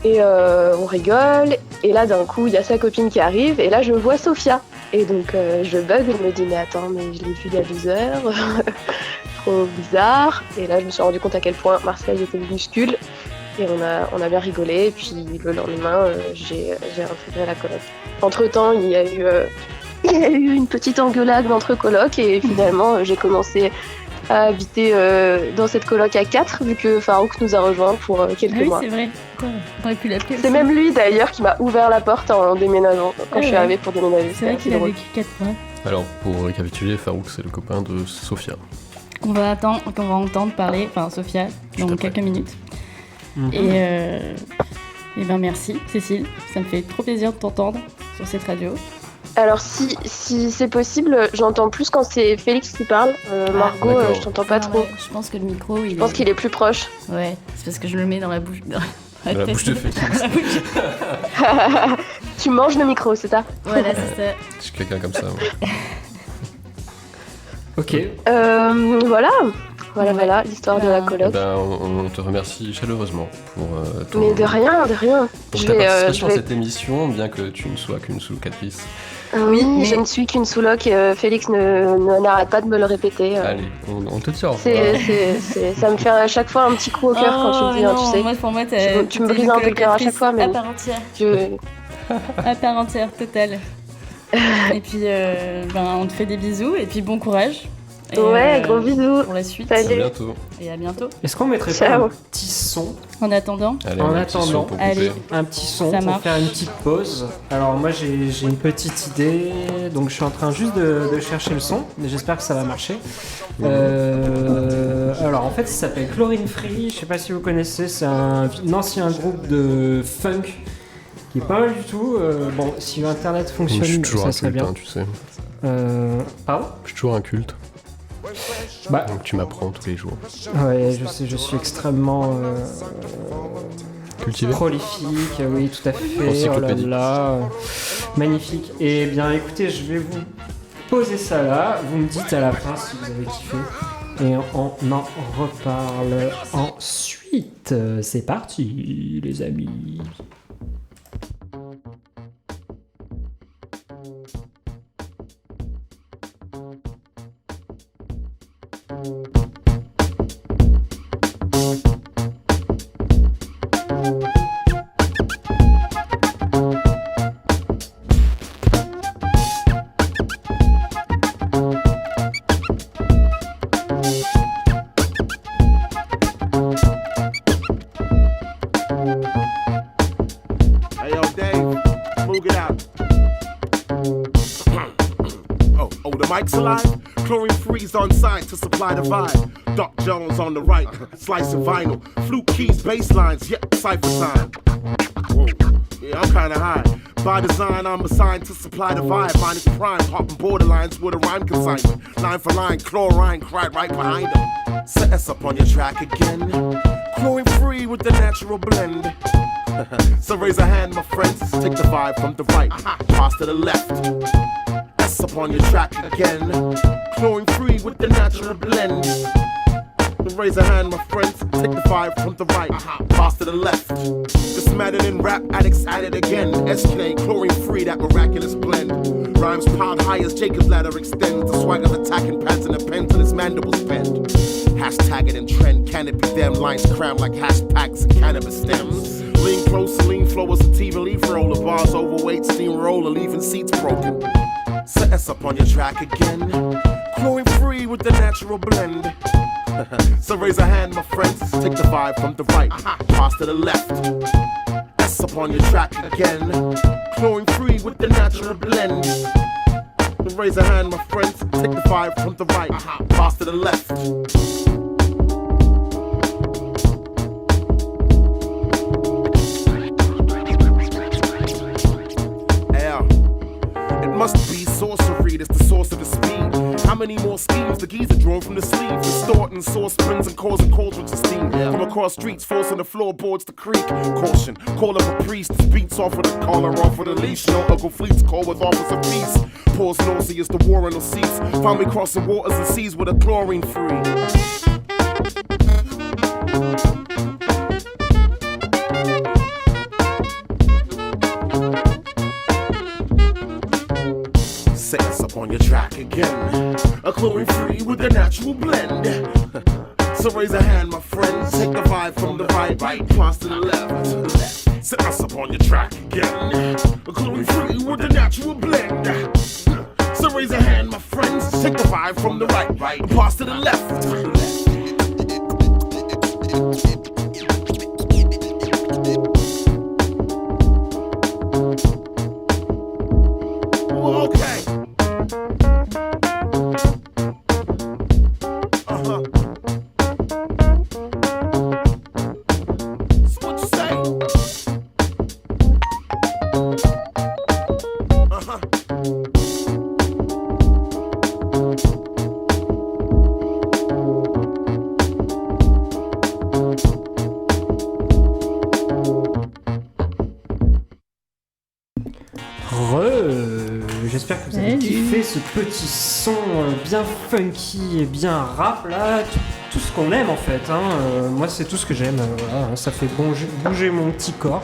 Speaker 4: Et on rigole, et là d'un coup il y a sa copine qui arrive, et là je vois Sophia. Et donc je bug, je me dis mais attends, mais je l'ai vue il y a 12 heures, trop bizarre. Et là je me suis rendu compte à quel point Marseille était minuscule, et on a bien rigolé, et puis le lendemain j'ai intégré la coloc. Entre temps il y a eu une petite engueulade entre colocs, et finalement j'ai commencé
Speaker 5: à habiter dans cette coloc à 4, vu que Farouk nous a rejoints pour quelques
Speaker 3: Ah oui,
Speaker 5: mois.
Speaker 3: c'est vrai. Putain, on aurait pu l'appeler
Speaker 5: C'est
Speaker 3: aussi.
Speaker 5: même lui d'ailleurs qui m'a ouvert la porte en déménageant, quand je suis
Speaker 3: ouais.
Speaker 5: arrivée pour déménager.
Speaker 3: C'est vrai
Speaker 5: C'était
Speaker 3: qu'il a
Speaker 5: drôle.
Speaker 3: vécu 4 mois.
Speaker 2: Alors, pour récapituler, Farouk, c'est le copain de Sophia.
Speaker 3: Qu'on va entendre parler, enfin Sophia,
Speaker 2: Juste
Speaker 3: dans
Speaker 2: après.
Speaker 3: quelques minutes.
Speaker 1: Mhm.
Speaker 3: Et ben merci Cécile, ça me fait trop plaisir de t'entendre sur cette radio.
Speaker 5: Alors si c'est possible, j'entends plus quand c'est Félix qui parle. Margot,
Speaker 2: d'accord.
Speaker 5: je t'entends pas
Speaker 3: Ah,
Speaker 5: trop.
Speaker 3: ouais, je pense que le micro,
Speaker 5: Je pense qu'il est plus proche.
Speaker 3: Ouais, c'est parce que je le mets dans la bouche. Dans
Speaker 2: Dans la
Speaker 3: tête.
Speaker 2: bouche de Félix.
Speaker 3: Dans la bouche.
Speaker 5: Tu manges le micro, c'est ça?
Speaker 3: Voilà, c'est ça.
Speaker 2: Je suis quelqu'un comme ça. Ouais.
Speaker 1: Ok.
Speaker 5: Voilà, l'histoire de la
Speaker 2: Eh
Speaker 5: coloc.
Speaker 2: ben, on te remercie chaleureusement pour ton...
Speaker 5: Mais de rien.
Speaker 2: pour
Speaker 5: Je
Speaker 2: ta
Speaker 5: vais,
Speaker 2: participation
Speaker 5: je
Speaker 2: à
Speaker 5: vais-
Speaker 2: cette émission, bien que tu ne sois qu'une sous-catrice.
Speaker 5: Oui,
Speaker 3: mais-
Speaker 5: je ne suis qu'une sous-loc. Félix n'arrête pas de me le répéter.
Speaker 2: Allez, on te dit au revoir.
Speaker 5: Ça me fait à chaque fois un petit coup au cœur quand tu le dis, hein, tu sais.
Speaker 3: Moi, pour moi,
Speaker 5: Tu me brises un peu le cœur à chaque fois, mais
Speaker 3: À
Speaker 5: bon.
Speaker 3: part entière,
Speaker 5: Je-
Speaker 3: à part entière, totale. Et puis, on te fait des bisous et puis bon courage. Et,
Speaker 5: Ouais, gros bisous.
Speaker 3: pour la suite.
Speaker 2: À
Speaker 5: Salut.
Speaker 2: bientôt.
Speaker 3: Et à bientôt.
Speaker 1: Est-ce qu'on mettrait pas
Speaker 5: Ciao.
Speaker 1: un petit son
Speaker 3: En attendant,
Speaker 2: Allez,
Speaker 1: En
Speaker 2: on a un petit son
Speaker 1: attendant,
Speaker 2: pour couper.
Speaker 3: allez.
Speaker 1: Un petit son
Speaker 3: Ça
Speaker 1: pour
Speaker 3: marche.
Speaker 1: faire une petite pause. Alors moi j'ai une petite idée, donc je suis en train juste de chercher le son, mais j'espère que ça va marcher. Alors en fait il s'appelle Chlorine Free, je sais pas si vous connaissez, c'est un ancien groupe de funk qui est pas mal du tout. Bon, si internet
Speaker 2: Je suis
Speaker 1: fonctionne,
Speaker 2: toujours
Speaker 1: ça
Speaker 2: un
Speaker 1: serait
Speaker 2: culte,
Speaker 1: bien.
Speaker 2: hein, tu sais.
Speaker 1: Pardon.
Speaker 2: Je suis toujours un culte.
Speaker 1: Bah
Speaker 2: Donc tu m'apprends tous les jours.
Speaker 1: ouais, je sais, je suis extrêmement
Speaker 2: Cultivé.
Speaker 1: prolifique, oui, tout à fait. Oh là
Speaker 2: Encyclopédique.
Speaker 1: là, magnifique. Et bien, écoutez, je vais vous poser ça là. Vous me dites à la fin si vous avez kiffé. Et on en reparle ensuite. C'est parti, les amis.
Speaker 6: Hey yo, Dave, move it out. Oh, the mic's alive? Chlorine freeze on site to supply the vibe. Doc Jones on the right, slice of vinyl. Flute keys, bass lines, yep, cypher time. Whoa, yeah, I'm kinda high. By design, I'm assigned to supply the vibe. Mine is prime, popping borderlines with a rhyme consignment. Line for line, chlorine, cried right behind them. Set us up on your track again. Chlorine free with the natural blend. So raise a hand, my friends. Take the vibe from the right, pass to the left. S up on your track again. Chlorine free with the natural blend. So raise a hand, my friends. Take the vibe from the right, pass to the left. This maddening rap addicts at it again. SK chlorine free, that miraculous blend. Rhymes piled high as Jacob's ladder extends. The swagger's attacking pants and the pen till his mandibles bend. Hashtag it in trend, can it be them? Lines crammed like hash packs and cannabis stems. Lean close, lean flow as a tea relief roller. Bars overweight, steamroller, leaving seats broken. Set us up on your track again. Chlorine free with the natural blend. So raise a hand, my friends. Take the vibe from the right, pass to the left. S up on your track again. Chlorine free with the natural blend. So raise a hand, my friends. Take the vibe from the right, pass to the left. It must be sorcery that's the source of the speed. How many more schemes the geezer drawn from the sleeve? Distorting sauce springs and causing cauldrons of steam. From across streets, forcing the floorboards to creak. Caution, call up a priest. Beats off with a collar, off with a leash. No Uncle Fleet's call with offers of peace. Pause nauseous, the war in the seats. Found me crossing waters and seas with a chlorine free. Set us up on your track again. A chlorine free with a natural blend. So raise a hand, my friends. Take the vibe from the right, pass to the left. Set us up on your track again. A chlorine free with a natural blend. So raise a hand, my friends. Take the vibe from the right, and pass to the left. Okay. So what you say?
Speaker 1: J'espère que vous avez
Speaker 3: Salut.
Speaker 1: kiffé ce petit son bien funky et bien rap là, tout ce qu'on aime en fait. Moi c'est tout ce que j'aime, voilà, ça fait bouger mon petit corps.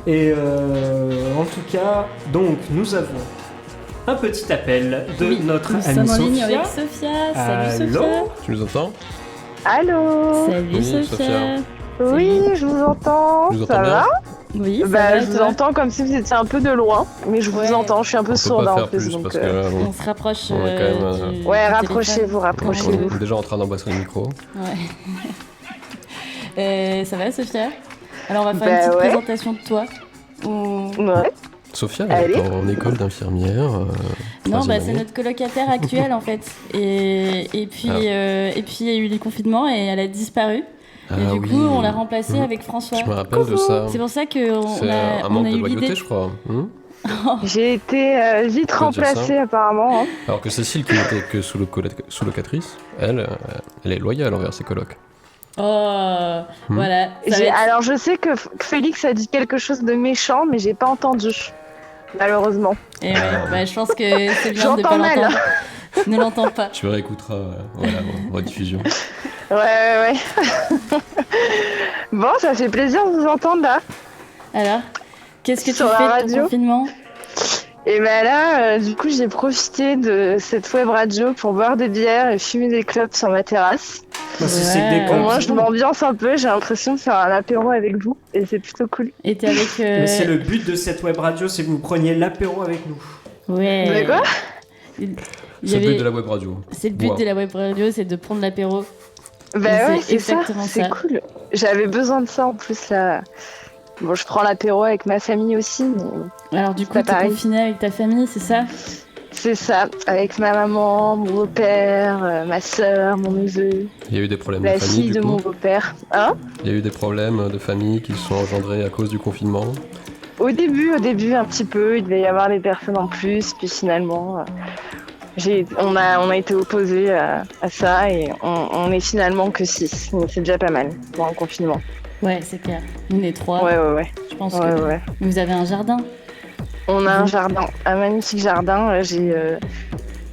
Speaker 1: Et en tout cas, donc nous avons un petit appel de
Speaker 3: Oui,
Speaker 1: notre
Speaker 3: nous
Speaker 1: amie
Speaker 3: sommes en ligne
Speaker 1: Sophia.
Speaker 3: avec Sophia. Salut
Speaker 1: Allô
Speaker 3: Sophia.
Speaker 2: Tu nous entends?
Speaker 7: Allô.
Speaker 3: Salut
Speaker 2: Oui,
Speaker 3: Sophia.
Speaker 2: Sophia.
Speaker 7: Oui, je vous entends.
Speaker 2: Tu nous entends
Speaker 7: Ça
Speaker 2: bien?
Speaker 7: va?
Speaker 3: Oui, ça
Speaker 7: Bah,
Speaker 3: va,
Speaker 7: je vous
Speaker 3: toi
Speaker 7: entends comme si vous étiez un peu de loin, mais je
Speaker 3: Ouais.
Speaker 7: vous entends. Je suis un peu
Speaker 2: On peut
Speaker 7: sourde
Speaker 2: pas
Speaker 7: en
Speaker 2: faire
Speaker 7: plus,
Speaker 2: plus
Speaker 7: donc.
Speaker 2: parce que là, bon,
Speaker 3: On se rapproche.
Speaker 2: On est quand même,
Speaker 3: du
Speaker 7: Ouais,
Speaker 3: téléphone.
Speaker 7: rapprochez-vous,
Speaker 2: on
Speaker 7: rapprochez-vous.
Speaker 2: est déjà en train d'embrasser le micro.
Speaker 3: Ouais. Ça va Sophia? Alors on va faire
Speaker 7: Bah,
Speaker 3: une petite
Speaker 7: ouais.
Speaker 3: présentation de toi.
Speaker 7: Ouais.
Speaker 2: Sophia, elle est en école d'infirmière.
Speaker 3: Non,
Speaker 2: troisième
Speaker 3: bah, c'est
Speaker 2: année.
Speaker 3: notre colocataire actuelle en fait. Et puis il y a eu les confinements et elle a disparu.
Speaker 2: Ah
Speaker 3: et du
Speaker 2: oui.
Speaker 3: coup, on l'a remplacée
Speaker 2: Mhm.
Speaker 3: avec François.
Speaker 2: Je me rappelle de ça.
Speaker 3: C'est pour ça qu'on
Speaker 2: C'est
Speaker 3: a,
Speaker 2: un
Speaker 3: on
Speaker 2: manque
Speaker 3: a
Speaker 2: de
Speaker 3: eu
Speaker 2: loyauté,
Speaker 3: l'idée.
Speaker 2: je crois.
Speaker 7: J'ai été vite
Speaker 2: On peut dire ça.
Speaker 7: remplacée apparemment. Hein.
Speaker 2: Alors que Cécile, qui n'était que sous-locatrice, elle est loyale envers ses colocs.
Speaker 3: Oh, voilà. Ça va être-
Speaker 7: Alors je sais que Félix a dit quelque chose de méchant, mais j'ai pas entendu. Malheureusement.
Speaker 3: Et ouais, bah, je pense que c'est bien de
Speaker 7: J'entends
Speaker 3: pas
Speaker 7: mal.
Speaker 3: l'entendre. Ne l'entends pas.
Speaker 2: Tu réécouteras en rediffusion.
Speaker 7: Ouais. Bon, ça fait plaisir de vous entendre là.
Speaker 3: Alors, qu'est-ce que tu
Speaker 7: Sur la
Speaker 3: fais de ton
Speaker 7: radio
Speaker 3: confinement?
Speaker 7: Et ben là, du coup, j'ai profité de cette web radio pour boire des bières et fumer des clopes sur ma terrasse.
Speaker 1: Bah, c'est
Speaker 3: Ouais.
Speaker 1: des
Speaker 7: Au
Speaker 1: clopes.
Speaker 7: moins, je m'ambiance un peu, j'ai l'impression de faire un apéro avec vous et c'est plutôt cool.
Speaker 3: Et t'es avec.
Speaker 1: Mais c'est le but de cette web radio, c'est que vous preniez l'apéro avec nous.
Speaker 3: Ouais.
Speaker 7: De quoi
Speaker 3: Il y
Speaker 2: C'est le
Speaker 3: avait-
Speaker 2: but de la web radio.
Speaker 3: C'est le but
Speaker 2: Boire.
Speaker 3: de la web radio, c'est de prendre l'apéro.
Speaker 7: Bah
Speaker 3: Et
Speaker 7: ouais,
Speaker 3: c'est
Speaker 7: c'est ça,
Speaker 3: exactement
Speaker 7: c'est
Speaker 3: ça.
Speaker 7: cool. J'avais besoin de ça en plus là. Bon, je prends l'apéro avec ma famille aussi, mais
Speaker 3: Alors du coup,
Speaker 7: pas
Speaker 3: t'es
Speaker 7: pareil.
Speaker 3: confiné avec ta famille, c'est ça?
Speaker 7: c'est ça, avec ma maman, mon beau-père, ma sœur, mon neveu,
Speaker 2: Il y a eu des problèmes
Speaker 7: la
Speaker 2: de famille,
Speaker 7: fille de
Speaker 2: du
Speaker 7: mon
Speaker 2: coup.
Speaker 7: beau-père. Hein?
Speaker 2: Il y a eu des problèmes de famille qui se sont engendrés à cause du confinement.
Speaker 7: Au début, un petit peu, il devait y avoir des personnes en plus, puis finalement, on a été opposés à ça et on est finalement que 6. Donc c'est déjà pas mal pour un confinement.
Speaker 3: Ouais, c'est clair. Nous, les trois,
Speaker 7: Ouais.
Speaker 3: je pense
Speaker 7: Ouais,
Speaker 3: que
Speaker 7: ouais.
Speaker 3: vous avez un jardin.
Speaker 7: On a un jardin, un magnifique jardin. J'ai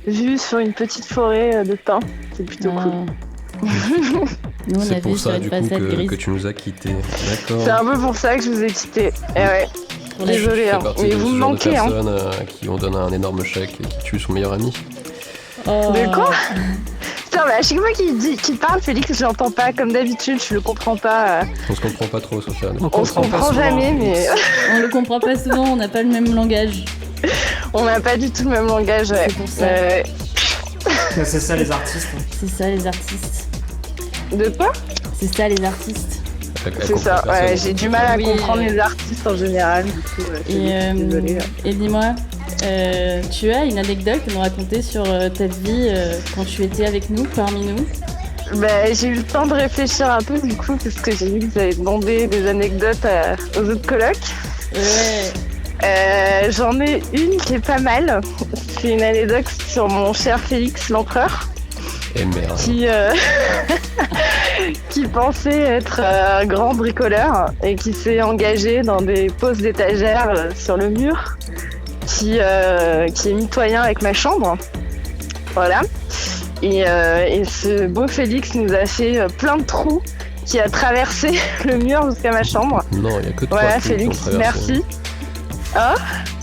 Speaker 7: vu sur une petite forêt de pins. C'est plutôt cool.
Speaker 3: Nous, on a
Speaker 2: C'est
Speaker 3: vu
Speaker 2: pour
Speaker 3: sur
Speaker 2: ça,
Speaker 3: une
Speaker 2: du coup,
Speaker 3: façade grise.
Speaker 2: que tu nous as quittés.
Speaker 7: C'est
Speaker 2: D'accord.
Speaker 7: un peu pour ça que je vous ai quitté. Eh ouais,
Speaker 3: Pour la-
Speaker 7: désolé,
Speaker 2: Tu fais
Speaker 7: hein.
Speaker 2: partie
Speaker 7: Mais
Speaker 2: de
Speaker 7: vous
Speaker 2: ce
Speaker 7: me
Speaker 2: genre de
Speaker 7: manquez. Hein.
Speaker 2: personnes qui ont donné un énorme chèque et qui tuent son meilleur ami.
Speaker 3: Oh.
Speaker 7: De quoi Putain, mais à chaque fois qu'il parle, Félix, je l'entends pas. Comme d'habitude, je le comprends pas.
Speaker 2: On se comprend pas trop, Sofiane.
Speaker 7: On se
Speaker 1: pas
Speaker 7: comprend
Speaker 1: souvent,
Speaker 7: jamais, mais
Speaker 3: On le comprend pas souvent, on n'a pas le même langage.
Speaker 7: on n'a pas du tout le même langage. Ouais.
Speaker 3: C'est pour ça.
Speaker 1: C'est ça les artistes.
Speaker 3: C'est ça les artistes.
Speaker 7: De quoi
Speaker 3: C'est ça les artistes.
Speaker 7: C'est ça, ouais, j'ai du mal à
Speaker 3: Oui,
Speaker 7: comprendre les artistes en général. Du coup, désolée.
Speaker 3: Et dis-moi, tu as une anecdote à nous raconter sur ta vie quand tu étais avec nous, parmi nous?
Speaker 7: Bah, j'ai eu le temps de réfléchir un peu du coup, parce que j'ai vu que vous avez demandé des anecdotes aux autres colocs.
Speaker 3: Ouais.
Speaker 7: J'en ai une qui est pas mal. C'est une anecdote sur mon cher Félix l'empereur,
Speaker 2: Et merde.
Speaker 7: qui pensait être un grand bricoleur et qui s'est engagé dans des poses d'étagères sur le mur, qui est mitoyen avec ma chambre. Voilà. Et ce beau Félix nous a fait plein de trous qui a traversé le mur jusqu'à ma chambre.
Speaker 2: Non, il y a que 3
Speaker 7: Voilà,
Speaker 2: trous qui ont
Speaker 7: Félix,
Speaker 2: traversé.
Speaker 7: merci.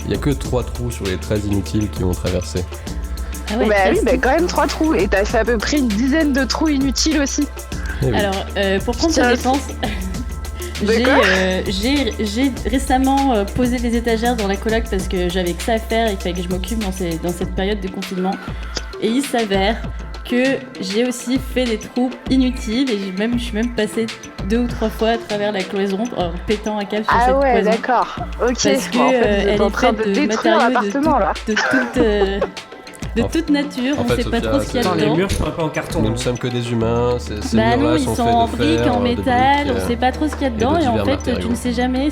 Speaker 2: Il y a que 3 trous sur les 13 inutiles qui ont traversé.
Speaker 3: Ah ouais,
Speaker 7: Bah oui,
Speaker 3: classe.
Speaker 7: bah quand même 3 trous. Et t'as fait à peu près une dizaine de trous inutiles aussi.
Speaker 2: Eh oui.
Speaker 3: Alors, pour prendre
Speaker 7: Tiens,
Speaker 3: ta défense, J'ai récemment posé des étagères dans la coloc parce que j'avais que ça à faire et qu'il fallait que je m'occupe dans cette période de confinement. Et il s'avère que j'ai aussi fait des trous inutiles et je suis même passée 2 ou 3 fois à travers la cloison en pétant un câble sur cette cloison.
Speaker 7: Ah ouais, d'accord. Ok.
Speaker 3: Parce que
Speaker 7: En fait,
Speaker 3: elle
Speaker 7: en
Speaker 3: est
Speaker 7: train
Speaker 3: faite
Speaker 7: de
Speaker 3: de
Speaker 7: détruire
Speaker 3: matériaux
Speaker 7: l'appartement là.
Speaker 3: de toute nature,
Speaker 2: en
Speaker 3: on
Speaker 2: fait,
Speaker 3: sait pas
Speaker 2: Sophia,
Speaker 3: trop ce qu'il y a
Speaker 1: Dans les
Speaker 3: dedans.
Speaker 1: murs, je ferais pas en carton.
Speaker 2: Nous ne sommes que des humains, ces
Speaker 3: Bah
Speaker 2: murs-là
Speaker 3: non, ils
Speaker 2: sont
Speaker 3: sont
Speaker 2: faits
Speaker 3: en
Speaker 2: de
Speaker 3: briques,
Speaker 2: fer,
Speaker 3: en
Speaker 2: de
Speaker 3: métal,
Speaker 2: briques,
Speaker 3: on sait pas trop ce qu'il y a
Speaker 2: de
Speaker 3: dedans et en
Speaker 2: divers
Speaker 3: fait
Speaker 2: matériaux.
Speaker 3: tu ne sais jamais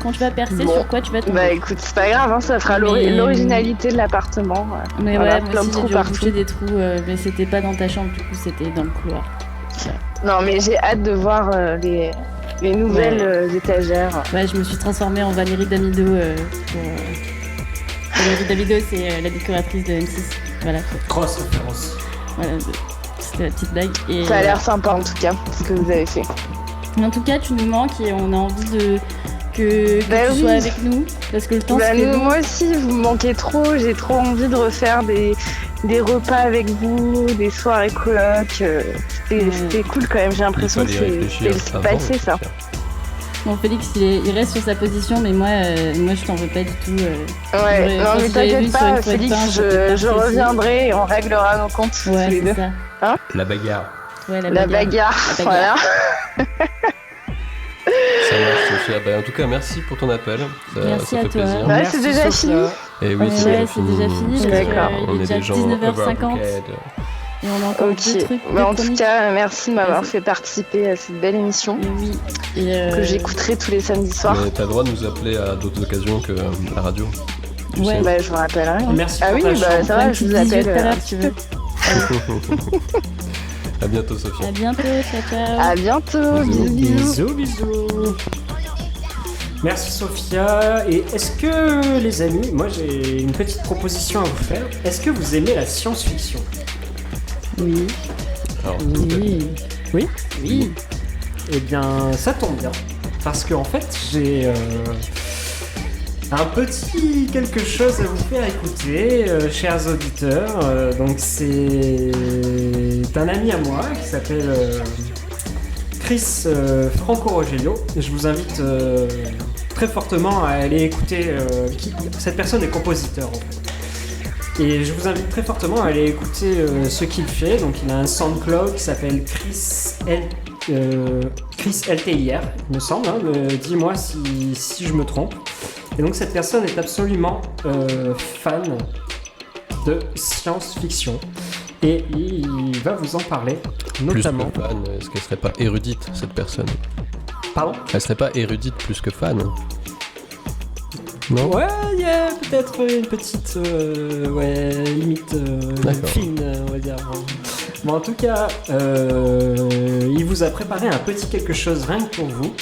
Speaker 3: quand tu vas percer
Speaker 7: Bon.
Speaker 3: sur quoi tu vas tomber.
Speaker 7: Bah écoute, c'est pas grave, hein, ça fera
Speaker 3: Mais-
Speaker 7: l'originalité de l'appartement.
Speaker 3: Mais
Speaker 7: Voilà,
Speaker 3: ouais, moi
Speaker 7: plein
Speaker 3: aussi
Speaker 7: de
Speaker 3: j'ai
Speaker 7: trous
Speaker 3: dû
Speaker 7: partout.
Speaker 3: reboucher des trous, mais c'était pas dans ta chambre, du coup c'était dans le couloir.
Speaker 7: Non, mais j'ai hâte de voir les nouvelles étagères.
Speaker 3: Ouais, je me suis transformée en Valérie Damido. Valérie Damido, c'est la décoratrice de M6. Voilà,
Speaker 1: Grosse référence.
Speaker 3: voilà, c'était la petite blague. Et,
Speaker 7: Ça a l'air sympa en tout cas, ce que vous avez fait.
Speaker 3: En tout cas, tu nous manques et on a envie que
Speaker 7: Bah
Speaker 3: tu
Speaker 7: oui.
Speaker 3: sois avec nous parce que le temps
Speaker 7: Bah,
Speaker 3: c'est long.
Speaker 7: moi aussi, vous me manquez trop. J'ai trop envie de refaire des repas avec vous, des soirées coloc. C'était cool quand même. J'ai
Speaker 2: Il
Speaker 7: l'impression que
Speaker 2: fallait y réfléchir
Speaker 7: c'est
Speaker 2: avant,
Speaker 7: passé ça.
Speaker 3: Bon, Félix, il reste sur sa position, mais moi je t'en veux pas du tout.
Speaker 7: Ouais,
Speaker 3: je
Speaker 7: non
Speaker 3: pense
Speaker 7: mais
Speaker 3: que j'avais vu
Speaker 7: t'inquiète
Speaker 3: sur une
Speaker 7: pas,
Speaker 3: fois de
Speaker 7: Félix,
Speaker 3: pain, j'étais
Speaker 7: je
Speaker 3: partie aussi.
Speaker 7: reviendrai et on réglera nos comptes tous
Speaker 3: Ouais,
Speaker 7: les
Speaker 3: c'est
Speaker 7: deux.
Speaker 3: ça.
Speaker 2: La bagarre.
Speaker 3: Ouais,
Speaker 7: La bagarre,
Speaker 3: La bagarre.
Speaker 7: voilà.
Speaker 2: Ça marche, Sophia. Bah, en tout cas, merci pour ton appel.
Speaker 3: Merci
Speaker 2: ça
Speaker 3: à
Speaker 2: fait
Speaker 3: toi.
Speaker 2: plaisir.
Speaker 7: Ouais,
Speaker 1: Merci,
Speaker 7: c'est déjà
Speaker 1: Sophia.
Speaker 7: fini.
Speaker 2: Et oui, c'est
Speaker 3: Ouais,
Speaker 2: déjà
Speaker 3: c'est
Speaker 2: fini.
Speaker 3: déjà fini,
Speaker 7: parce
Speaker 2: D'accord.
Speaker 3: qu'il est
Speaker 2: On est
Speaker 3: déjà
Speaker 2: des gens
Speaker 3: 19h50.
Speaker 2: overbooked.
Speaker 3: Et on a encore
Speaker 7: Ok.
Speaker 3: deux trucs.
Speaker 7: Bah, en
Speaker 3: deux
Speaker 7: tout
Speaker 3: chroniques.
Speaker 7: cas, merci de m'avoir
Speaker 3: Vas-y.
Speaker 7: fait participer à cette belle émission
Speaker 3: Oui. Et,
Speaker 7: que j'écouterai tous les samedis soirs.
Speaker 2: Mais t'as le droit de nous appeler à d'autres occasions que la radio. Tu
Speaker 3: Ouais.
Speaker 2: sais.
Speaker 7: Bah, je vous rappellerai. hein.
Speaker 1: Merci
Speaker 7: Ah
Speaker 1: pour
Speaker 7: oui,
Speaker 1: ta
Speaker 7: bah
Speaker 1: chambre.
Speaker 7: ça va, je vous appelle.
Speaker 3: tout à l'heure,
Speaker 7: un
Speaker 3: si tu
Speaker 7: petit
Speaker 3: veux.
Speaker 7: peu.
Speaker 2: À bientôt, Sophia.
Speaker 3: À bientôt, ciao, ciao.
Speaker 7: À bientôt,
Speaker 2: Bisous.
Speaker 7: bisous.
Speaker 1: Bisous. Merci Sophia. Et est-ce que les amis, moi j'ai une petite proposition à vous faire. Est-ce que vous aimez la science-fiction?
Speaker 3: Oui.
Speaker 2: Alors,
Speaker 3: Oui.
Speaker 1: Oui.
Speaker 3: Oui.
Speaker 1: Eh bien, ça tombe bien. Parce qu'en fait, j'ai un petit quelque chose à vous faire écouter, chers auditeurs. Donc, c'est un ami à moi qui s'appelle Chris Franco Rogelio. Je vous invite très fortement à aller écouter. Cette personne est compositeur en fait. Et je vous invite très fortement à aller écouter ce qu'il fait. Donc il a un SoundCloud qui s'appelle Chris LTIR, il me semble. Hein, dis-moi si je me trompe. Et donc cette personne est absolument fan de science-fiction. Et il va vous en parler,
Speaker 2: plus
Speaker 1: notamment.
Speaker 2: que fan, est-ce qu'elle serait pas érudite, cette personne?
Speaker 1: Pardon?
Speaker 2: Elle serait pas érudite plus que fan? Non?
Speaker 1: Ouais, il y a peut-être une petite limite
Speaker 2: D'accord.
Speaker 1: fine, on va dire. Bon, en tout cas, il vous a préparé un petit quelque chose rien que pour vous.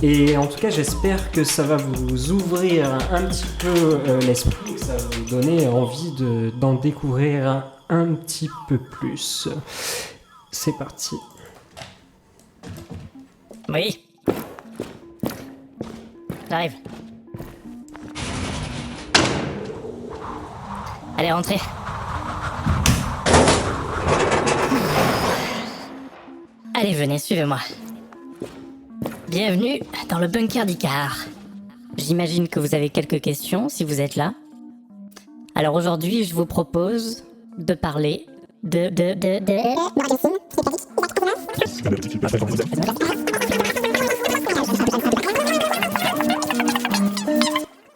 Speaker 1: Et en tout cas, j'espère que ça va vous ouvrir un petit peu l'esprit, que ça va vous donner envie d'en découvrir un petit peu plus. C'est parti.
Speaker 8: Oui. J'arrive. Allez, rentrez. Allez, venez, suivez-moi. Bienvenue dans le bunker d'Icar. J'imagine que vous avez quelques questions si vous êtes là. Alors aujourd'hui, je vous propose de parler de...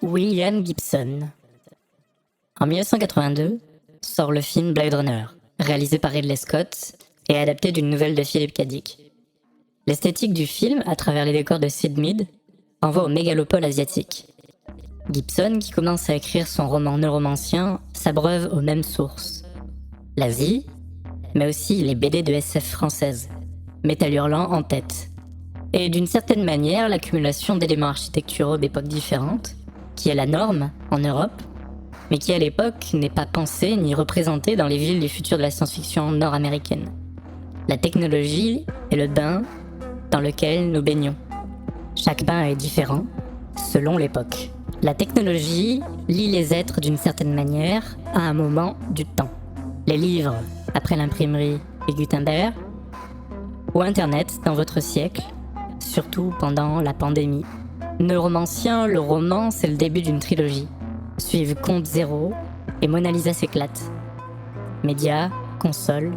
Speaker 8: William Gibson. En 1982, sort le film Blade Runner, réalisé par Ridley Scott et adapté d'une nouvelle de Philip K. Dick. L'esthétique du film, à travers les décors de Sid Mead, renvoie au mégalopole asiatique. Gibson, qui commence à écrire son roman neuromancien, s'abreuve aux mêmes sources. L'Asie, mais aussi les BD de SF françaises, Métal Hurlant en tête. Et d'une certaine manière, l'accumulation d'éléments architecturaux d'époques différentes, qui est la norme en Europe, mais qui à l'époque n'est pas pensée ni représentée dans les villes du futur de la science-fiction nord-américaine. La technologie est le bain dans lequel nous baignons. Chaque bain est différent, selon l'époque. La technologie lie les êtres d'une certaine manière à un moment du temps. Les livres, après l'imprimerie et Gutenberg, ou Internet dans votre siècle, surtout pendant la pandémie. Neuromancien, le roman, c'est le début d'une trilogie. Suivent Compte Zéro et Mona Lisa s'éclate. Médias, consoles,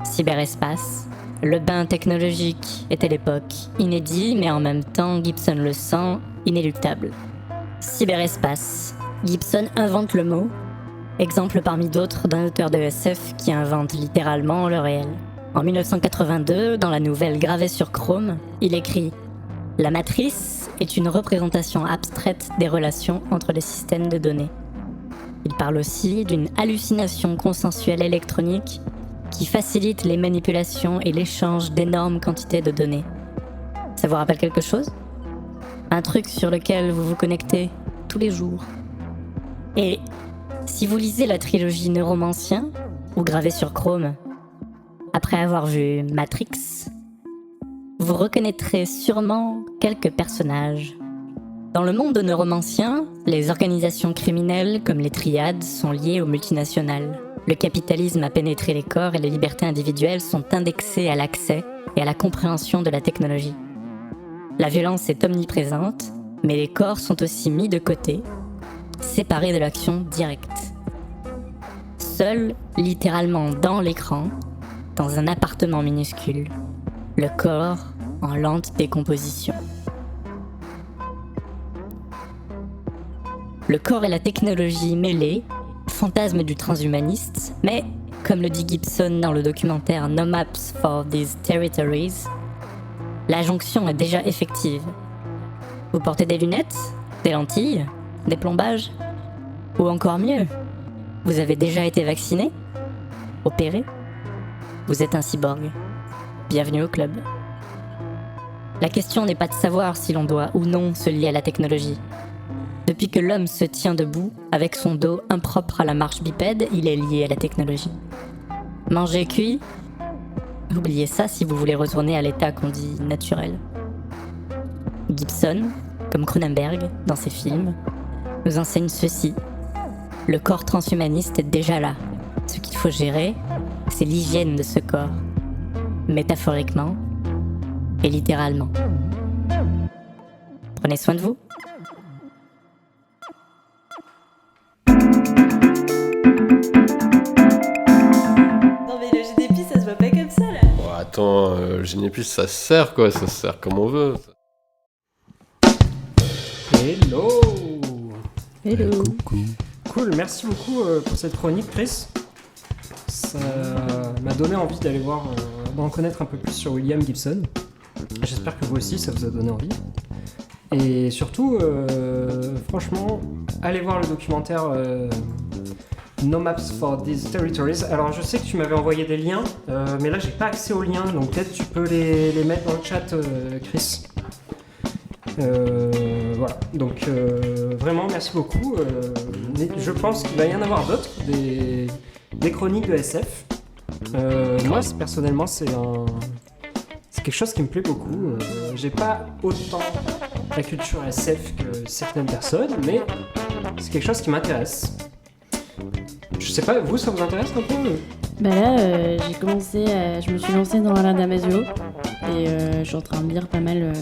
Speaker 8: cyberespace, le bain technologique est à l'époque inédit, mais en même temps, Gibson le sent, inéluctable. Cyberespace. Gibson invente le mot, exemple parmi d'autres d'un auteur de SF qui invente littéralement le réel. En 1982, dans la nouvelle gravée sur chrome, il écrit « La matrice est une représentation abstraite des relations entre les systèmes de données. » Il parle aussi d'une hallucination consensuelle électronique qui facilite les manipulations et l'échange d'énormes quantités de données. Ça vous rappelle quelque chose ? Un truc sur lequel vous vous connectez tous les jours. Et si vous lisez la trilogie Neuromancien, ou Gravé sur Chrome, après avoir vu Matrix, vous reconnaîtrez sûrement quelques personnages. Dans le monde de Neuromancien, les organisations criminelles comme les triades sont liées aux multinationales. Le capitalisme a pénétré les corps et les libertés individuelles sont indexées à l'accès et à la compréhension de la technologie. La violence est omniprésente, mais les corps sont aussi mis de côté, séparés de l'action directe. Seul, littéralement dans l'écran, dans un appartement minuscule, le corps en lente décomposition. Le corps et la technologie mêlés, fantasme du transhumaniste, mais, comme le dit Gibson dans le documentaire No Maps for These Territories, la jonction est déjà effective. Vous portez des lunettes, des lentilles, des plombages, ou encore mieux, vous avez déjà été vacciné, opéré, vous êtes un cyborg. Bienvenue au club. La question n'est pas de savoir si l'on doit ou non se lier à la technologie. Depuis que l'homme se tient debout, avec son dos impropre à la marche bipède, il est lié à la technologie. Manger cuit ? Oubliez ça si vous voulez retourner à l'état qu'on dit naturel. Gibson, comme Cronenberg dans ses films, nous enseigne ceci. Le corps transhumaniste est déjà là. Ce qu'il faut gérer, c'est l'hygiène de ce corps. Métaphoriquement et littéralement. Prenez soin de vous.
Speaker 9: Non mais le GDP ça se voit pas comme ça là.
Speaker 2: Oh, attends, le Génépuce ça se sert quoi, ça se sert comme on veut.
Speaker 1: Hello.
Speaker 3: Hello.
Speaker 1: Cool, merci beaucoup pour cette chronique, Chris. Ça m'a donné envie d'aller voir, d'en connaître un peu plus sur William Gibson. J'espère que vous aussi, ça vous a donné envie. Et surtout, franchement, allez voir le documentaire No Maps for These Territories. Alors, je sais que tu m'avais envoyé des liens, mais là, j'ai pas accès aux liens, donc peut-être tu peux les mettre dans le chat, Chris. Voilà, donc vraiment merci beaucoup. Mais je pense qu'il va y en avoir d'autres, des chroniques de SF. Moi personnellement c'est quelque chose qui me plaît beaucoup. J'ai pas autant la culture SF que certaines personnes, mais c'est quelque chose qui m'intéresse. Je sais pas, vous ça vous intéresse un peu ?
Speaker 3: Bah là, je me suis lancée dans Alain Damasio et je suis en train de lire pas mal.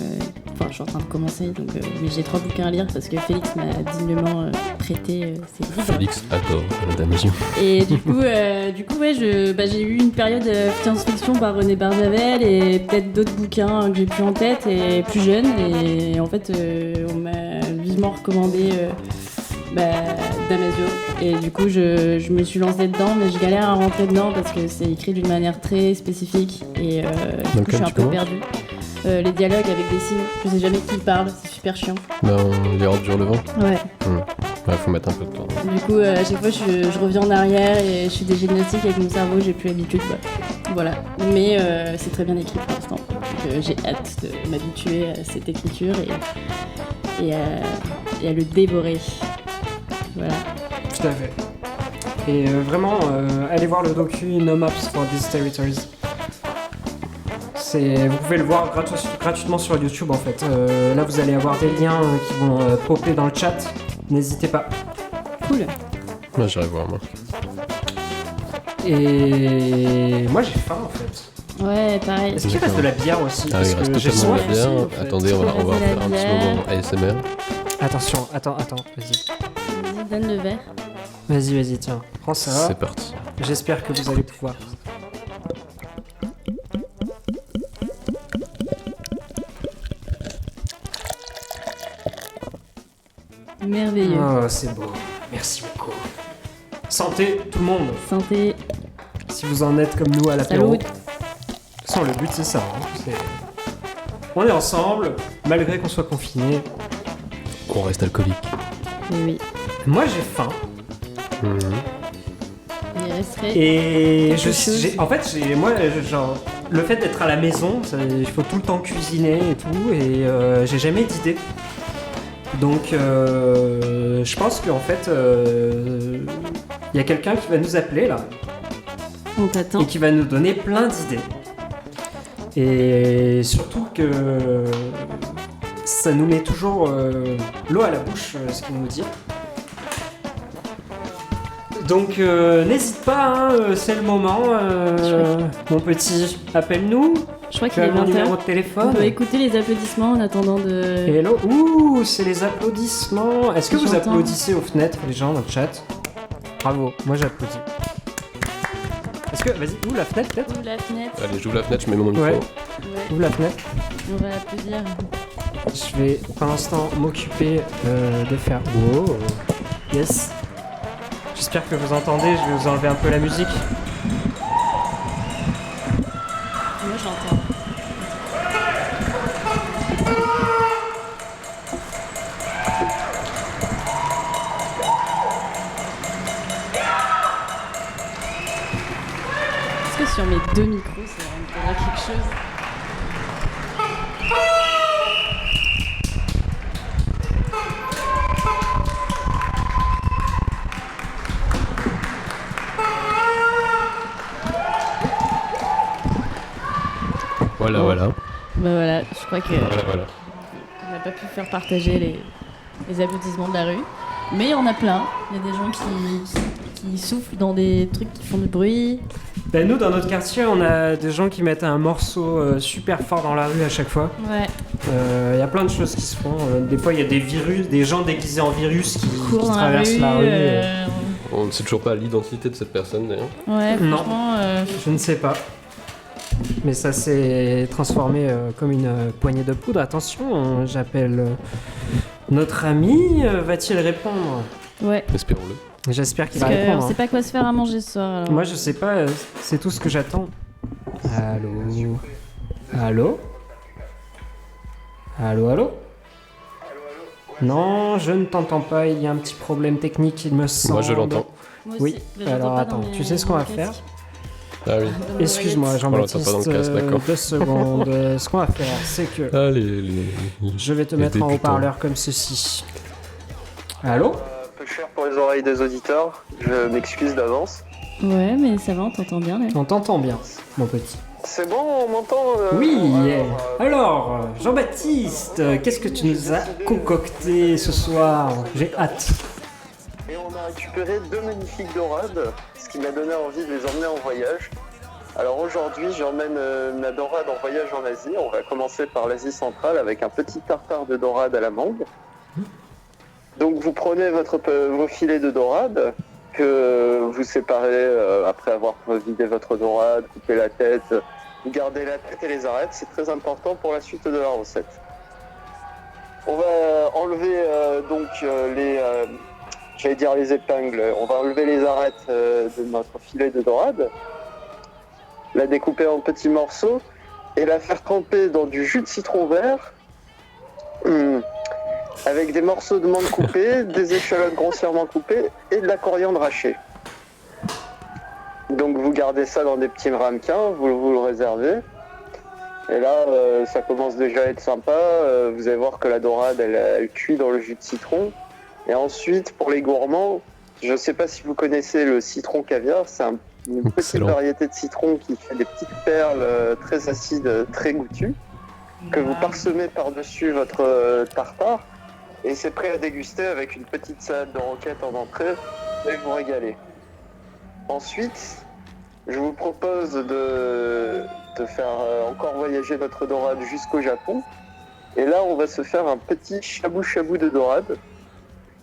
Speaker 3: Je suis en train de commencer, donc, mais j'ai 3 bouquins à lire parce que Félix m'a dignement prêté ses livres.
Speaker 2: Félix adore la Damasio.
Speaker 3: Et du coup, ouais, j'ai eu une période science-fiction par René Barjavel et peut-être d'autres bouquins que j'ai plus en tête et plus jeunes. Et en fait, on m'a vivement recommandé Damasio. Et du coup, je me suis lancée dedans, mais je galère à rentrer dedans parce que c'est écrit d'une manière très spécifique et du coup, je suis un peu perdue. Les dialogues avec des signes, je sais jamais qui parle, c'est super chiant.
Speaker 2: Dans Les Hordes du Relevant ?
Speaker 3: Ouais.
Speaker 2: Ouais, faut mettre un peu de temps.
Speaker 3: Du coup, à chaque fois, je reviens en arrière et je suis des gymnastiques avec mon cerveau, j'ai plus l'habitude. Voilà. Mais c'est très bien écrit pour l'instant. Donc j'ai hâte de m'habituer à cette écriture et à le dévorer. Voilà.
Speaker 1: Tout à fait. Et vraiment, allez voir le docu No Maps for These Territories. Vous pouvez le voir gratuitement sur YouTube en fait. Là vous allez avoir des liens qui vont popper dans le chat. N'hésitez pas.
Speaker 3: Cool.
Speaker 2: Moi j'irai voir moi.
Speaker 1: Et moi j'ai faim en fait.
Speaker 3: Ouais, pareil.
Speaker 1: Est-ce qu'il reste de la bière aussi?
Speaker 2: Ah, il reste
Speaker 1: j'ai
Speaker 2: totalement de
Speaker 1: soif
Speaker 2: la bière.
Speaker 1: aussi, en fait.
Speaker 2: Attendez, on va
Speaker 3: Il reste de
Speaker 2: faire
Speaker 3: la
Speaker 2: un petit
Speaker 3: bière.
Speaker 2: moment ASMR.
Speaker 1: Attention, attends, vas-y.
Speaker 3: Vas-y, donne le verre.
Speaker 1: Vas-y, tiens, prends ça.
Speaker 2: C'est parti.
Speaker 1: J'espère que vous allez pouvoir.
Speaker 3: Merveilleux.
Speaker 1: Oh, c'est beau. Merci beaucoup. Santé, tout le monde.
Speaker 3: Santé.
Speaker 1: Si vous en êtes comme nous à l'apéro.
Speaker 3: Salut.
Speaker 1: De toute façon, le but c'est ça. On est ensemble, malgré qu'on soit confinés.
Speaker 2: On reste alcoolique.
Speaker 3: Oui.
Speaker 1: Moi j'ai faim.
Speaker 3: Il resterait.
Speaker 1: Et
Speaker 3: quelque
Speaker 1: en fait, genre, le fait d'être à la maison, il faut tout le temps cuisiner et tout, et j'ai jamais d'idée. Donc, je pense qu'en fait, il y a quelqu'un qui va nous appeler là.
Speaker 3: On t'attend.
Speaker 1: Et qui va nous donner plein d'idées. Et surtout que ça nous met toujours l'eau à la bouche, ce qu'il nous dit. Donc n'hésite pas, hein, c'est le moment. Mon petit, appelle-nous.
Speaker 3: Je crois
Speaker 1: Tu
Speaker 3: qu'il
Speaker 1: as
Speaker 3: est
Speaker 1: mon
Speaker 3: 20h.
Speaker 1: numéro de
Speaker 3: On
Speaker 1: téléphone.
Speaker 3: peut écouter les applaudissements en attendant de.
Speaker 1: Hello. Ouh, c'est les applaudissements. Est-ce que vous
Speaker 3: J'entends.
Speaker 1: applaudissez aux fenêtres, les gens dans le chat? Bravo, moi j'applaudis. Est-ce que, vas-y, ouvre la fenêtre peut-être?
Speaker 3: Ouvre la fenêtre.
Speaker 2: Allez, j'ouvre la fenêtre, je mets mon micro.
Speaker 1: Ouais.
Speaker 3: Ouais.
Speaker 1: Ouvre la fenêtre.
Speaker 3: On va applaudir.
Speaker 1: Je vais pour l'instant m'occuper de faire. Wow. Yes. J'espère que vous entendez, je vais vous enlever un peu la musique.
Speaker 3: Moi j'entends. Est-ce que sur mes deux micros, ça me donnera quelque chose?
Speaker 2: Voilà.
Speaker 3: Bah voilà, je crois que
Speaker 2: Voilà.
Speaker 3: on n'a pas pu faire partager les applaudissements de la rue. Mais il y en a plein. Il y a des gens qui soufflent dans des trucs qui font du bruit.
Speaker 1: Ben nous, dans notre quartier, on a des gens qui mettent un morceau super fort dans la rue à chaque fois.
Speaker 3: Ouais.
Speaker 1: Il y a plein de choses qui se font. Des fois, il y a des virus, des gens déguisés en virus qui
Speaker 3: Cours dans
Speaker 1: traversent la rue.
Speaker 2: On ne sait toujours pas l'identité de cette personne d'ailleurs.
Speaker 3: Ouais,
Speaker 1: Non.
Speaker 3: franchement.
Speaker 1: Je ne sais pas. Mais ça s'est transformé comme une poignée de poudre. Attention, j'appelle notre ami. Va-t-il répondre?
Speaker 3: Ouais.
Speaker 2: Espérons-le.
Speaker 1: J'espère qu'il va
Speaker 3: Parce
Speaker 1: répondre.
Speaker 3: qu'on sait pas quoi se faire à manger ce soir. Alors.
Speaker 1: Moi, je sais pas. C'est tout ce que j'attends. Allô? Allô? Non, je ne t'entends pas. Il y a un petit problème technique, il me semble.
Speaker 2: Moi je l'entends.
Speaker 3: Moi aussi,
Speaker 1: Oui.
Speaker 3: mais j'entends
Speaker 1: Alors
Speaker 3: pas dans
Speaker 1: attends,
Speaker 3: mes-
Speaker 1: tu sais ce qu'on va
Speaker 3: dans mes
Speaker 1: faire?
Speaker 3: casques.
Speaker 2: Ah oui.
Speaker 3: Dans mes
Speaker 1: Excuse-moi,
Speaker 3: oreillettes.
Speaker 1: Jean-Baptiste.
Speaker 2: On l'entend pas dans le casque, d'accord.
Speaker 1: 2 secondes. Ce qu'on va faire, c'est que
Speaker 2: Allez,
Speaker 1: je vais te
Speaker 2: les
Speaker 1: mettre en
Speaker 2: débutants.
Speaker 1: haut-parleur comme ceci. Allô?
Speaker 10: Un peu cher pour les oreilles des auditeurs, je m'excuse d'avance.
Speaker 3: Ouais, mais ça va, on t'entend bien là.
Speaker 1: On t'entend bien, mon petit.
Speaker 10: C'est bon, on m'entend
Speaker 1: Oui.
Speaker 10: alors,
Speaker 1: Alors, Jean-Baptiste, qu'est-ce que tu nous as concocté ce soir? J'ai hâte.
Speaker 10: Et on a récupéré 2 magnifiques dorades, ce qui m'a donné envie de les emmener en voyage. Alors aujourd'hui, j'emmène ma dorade en voyage en Asie. On va commencer par l'Asie centrale avec un petit tartare de dorade à la mangue. Donc vous prenez vos filets de dorade que vous séparez après avoir vidé votre dorade, coupé la tête. Vous gardez la tête et les arêtes, c'est très important pour la suite de la recette. On va enlever les épingles. On va enlever les arêtes de notre filet de dorade, la découper en petits morceaux et la faire tremper dans du jus de citron vert avec des morceaux de menthe coupés, des échalotes grossièrement coupées et de la coriandre hachée. Donc vous gardez ça dans des petits ramequins, vous le réservez. Et là, ça commence déjà à être sympa. Vous allez voir que la dorade, elle cuit dans le jus de citron. Et ensuite, pour les gourmands, je ne sais pas si vous connaissez le citron caviar. C'est une petite
Speaker 2: Excellent.
Speaker 10: variété de citron qui fait des petites perles très acides, très goûtues, que vous parsemez par-dessus votre tartare. Et c'est prêt à déguster avec une petite salade de roquette en entrée. Vous allez vous régaler. Ensuite, je vous propose de faire encore voyager notre dorade jusqu'au Japon. Et là, on va se faire un petit shabu-shabu de dorade.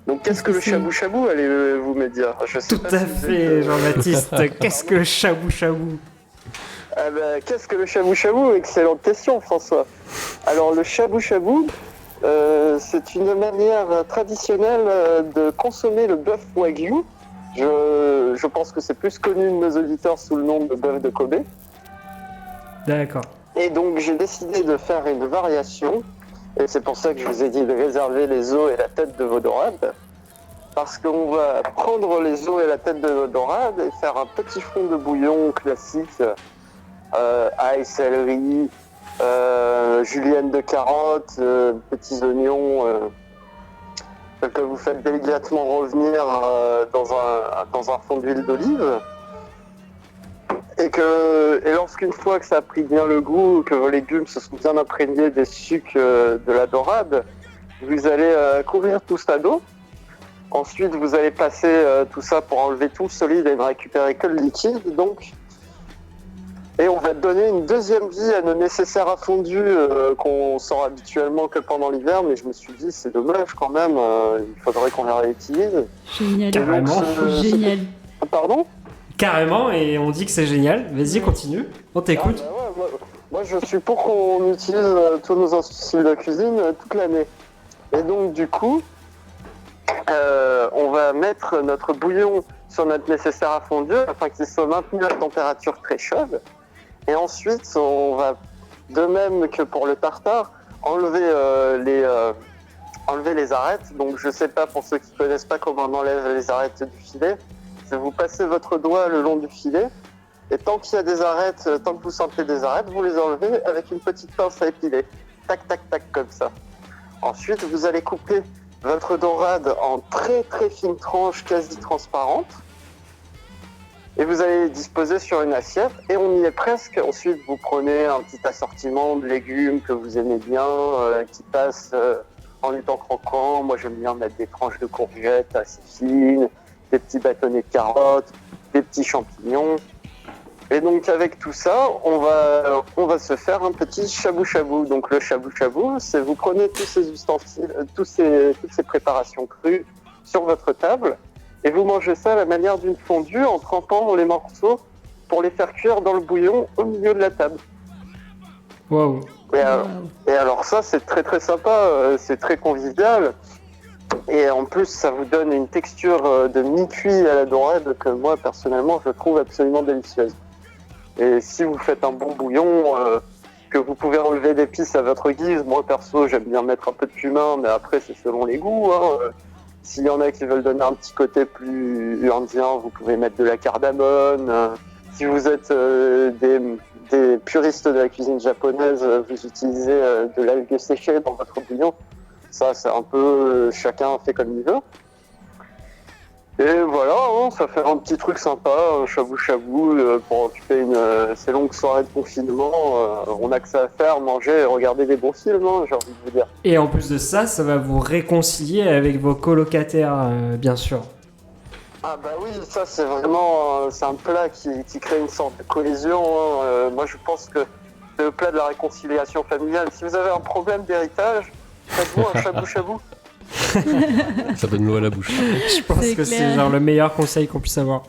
Speaker 10: Donc, qu'est-ce que le shabu-shabu, allez-vous me dire? Je sais
Speaker 1: Tout
Speaker 10: pas
Speaker 1: à
Speaker 10: si vous
Speaker 1: fait,
Speaker 10: êtes,
Speaker 1: Jean-Baptiste. Qu'est-ce que le shabu-shabu?
Speaker 10: Ah ben, qu'est-ce que le shabu-shabu? Excellente question, François. Alors, le shabu-shabu, c'est une manière traditionnelle de consommer le bœuf wagyu. Je pense que c'est plus connu de nos auditeurs sous le nom de bœuf de Kobe.
Speaker 1: D'accord.
Speaker 10: Et donc, j'ai décidé de faire une variation. Et c'est pour ça que je vous ai dit de réserver les os et la tête de vos dorades. Parce qu'on va prendre les os et la tête de vos dorades et faire un petit fond de bouillon classique. Ail, céleri, julienne de carottes, petits oignons que vous faites délicatement revenir dans un fond d'huile d'olive. Et lorsqu'une fois que ça a pris bien le goût, que vos légumes se sont bien imprégnés des sucs de la dorade, vous allez couvrir tout ça d'eau. Ensuite, vous allez passer tout ça pour enlever tout le solide et ne récupérer que le liquide. Donc. Et on va donner une deuxième vie à nos nécessaires à fondu qu'on sort habituellement que pendant l'hiver. Mais je me suis dit, c'est dommage quand même, il faudrait qu'on les réutilise.
Speaker 3: Génial.
Speaker 1: Carrément.
Speaker 3: Génial.
Speaker 10: Pardon ?
Speaker 1: Carrément, et on dit que c'est génial. Vas-y, continue. On t'écoute.
Speaker 10: Ah, bah ouais, moi, je suis pour qu'on utilise tous nos ustensiles de cuisine toute l'année. Et donc, du coup, on va mettre notre bouillon sur notre nécessaire à fondu afin qu'il soit maintenu à température très chaude. Et ensuite, on va, de même que pour le tartare, enlever les arêtes. Donc, je sais pas, pour ceux qui connaissent pas comment on enlève les arêtes du filet, c'est vous passez votre doigt le long du filet. Et tant qu'il y a des arêtes, tant que vous sentez des arêtes, vous les enlevez avec une petite pince à épiler. Tac, tac, tac, comme ça. Ensuite, vous allez couper votre dorade en très très fines tranches quasi transparentes. Et vous allez les disposer sur une assiette et on y est presque. Ensuite, vous prenez un petit assortiment de légumes que vous aimez bien, qui passe en étant croquant. Moi, j'aime bien mettre des tranches de courgettes assez fines, des petits bâtonnets de carottes, des petits champignons. Et donc, avec tout ça, on va se faire un petit shabu-shabu. Donc, le shabu-shabu, c'est vous prenez tous ces ustensiles, toutes ces préparations crues sur votre table. Et vous mangez ça à la manière d'une fondue en trempant les morceaux pour les faire cuire dans le bouillon au milieu de la table.
Speaker 1: Waouh.
Speaker 10: Et alors ça, c'est très très sympa, c'est très convivial. Et en plus, ça vous donne une texture de mi-cuit à la dorade que moi, personnellement, je trouve absolument délicieuse. Et si vous faites un bon bouillon, que vous pouvez enlever d'épices à votre guise, moi perso, j'aime bien mettre un peu de cumin, mais après, c'est selon les goûts. S'il y en a qui veulent donner un petit côté plus indien, vous pouvez mettre de la cardamone. Si vous êtes des puristes de la cuisine japonaise, vous utilisez de l'algue séchée dans votre bouillon. Ça, c'est un peu chacun fait comme il veut. Et voilà, ça fait un petit truc sympa, un shabu-shabu pour occuper ces longues soirées de confinement. On a que ça à faire, manger et regarder des bons films, j'ai envie de vous dire.
Speaker 1: Et en plus de ça, ça va vous réconcilier avec vos colocataires, bien sûr.
Speaker 10: Ah bah oui, ça c'est vraiment c'est un plat qui crée une sorte de cohésion. Moi je pense que c'est le plat de la réconciliation familiale. Si vous avez un problème d'héritage, faites-vous un shabu-shabu.
Speaker 2: Ça donne l'eau à la bouche.
Speaker 1: Je pense que c'est genre le meilleur conseil qu'on puisse avoir.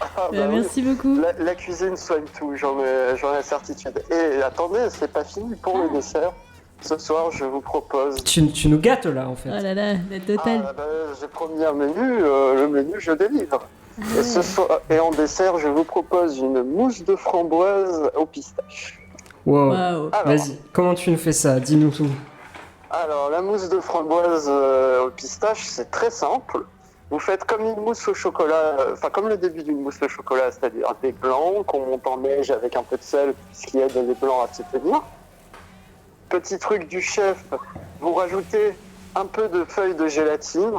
Speaker 10: Ah bah
Speaker 3: merci beaucoup.
Speaker 10: La cuisine soigne tout, j'en ai la certitude. Et attendez, c'est pas fini pour le dessert. Ce soir, je vous propose...
Speaker 1: Tu nous gâtes là, en fait.
Speaker 3: Oh là là, la totale.
Speaker 10: Ah bah, j'ai promis un menu, le menu, je délivre. Et ce soir, et en dessert, je vous propose une mousse de framboise au pistache.
Speaker 1: Wow.
Speaker 3: Waouh.
Speaker 1: Vas-y, comment tu nous fais ça? Dis-nous tout.
Speaker 10: Alors, la mousse de framboise au pistache, c'est très simple. Vous faites comme une mousse au chocolat, enfin comme le début d'une mousse au chocolat, c'est-à-dire des blancs qu'on monte en neige avec un peu de sel, ce qui aide les blancs à se tenir. Petit truc du chef, vous rajoutez un peu de feuilles de gélatine,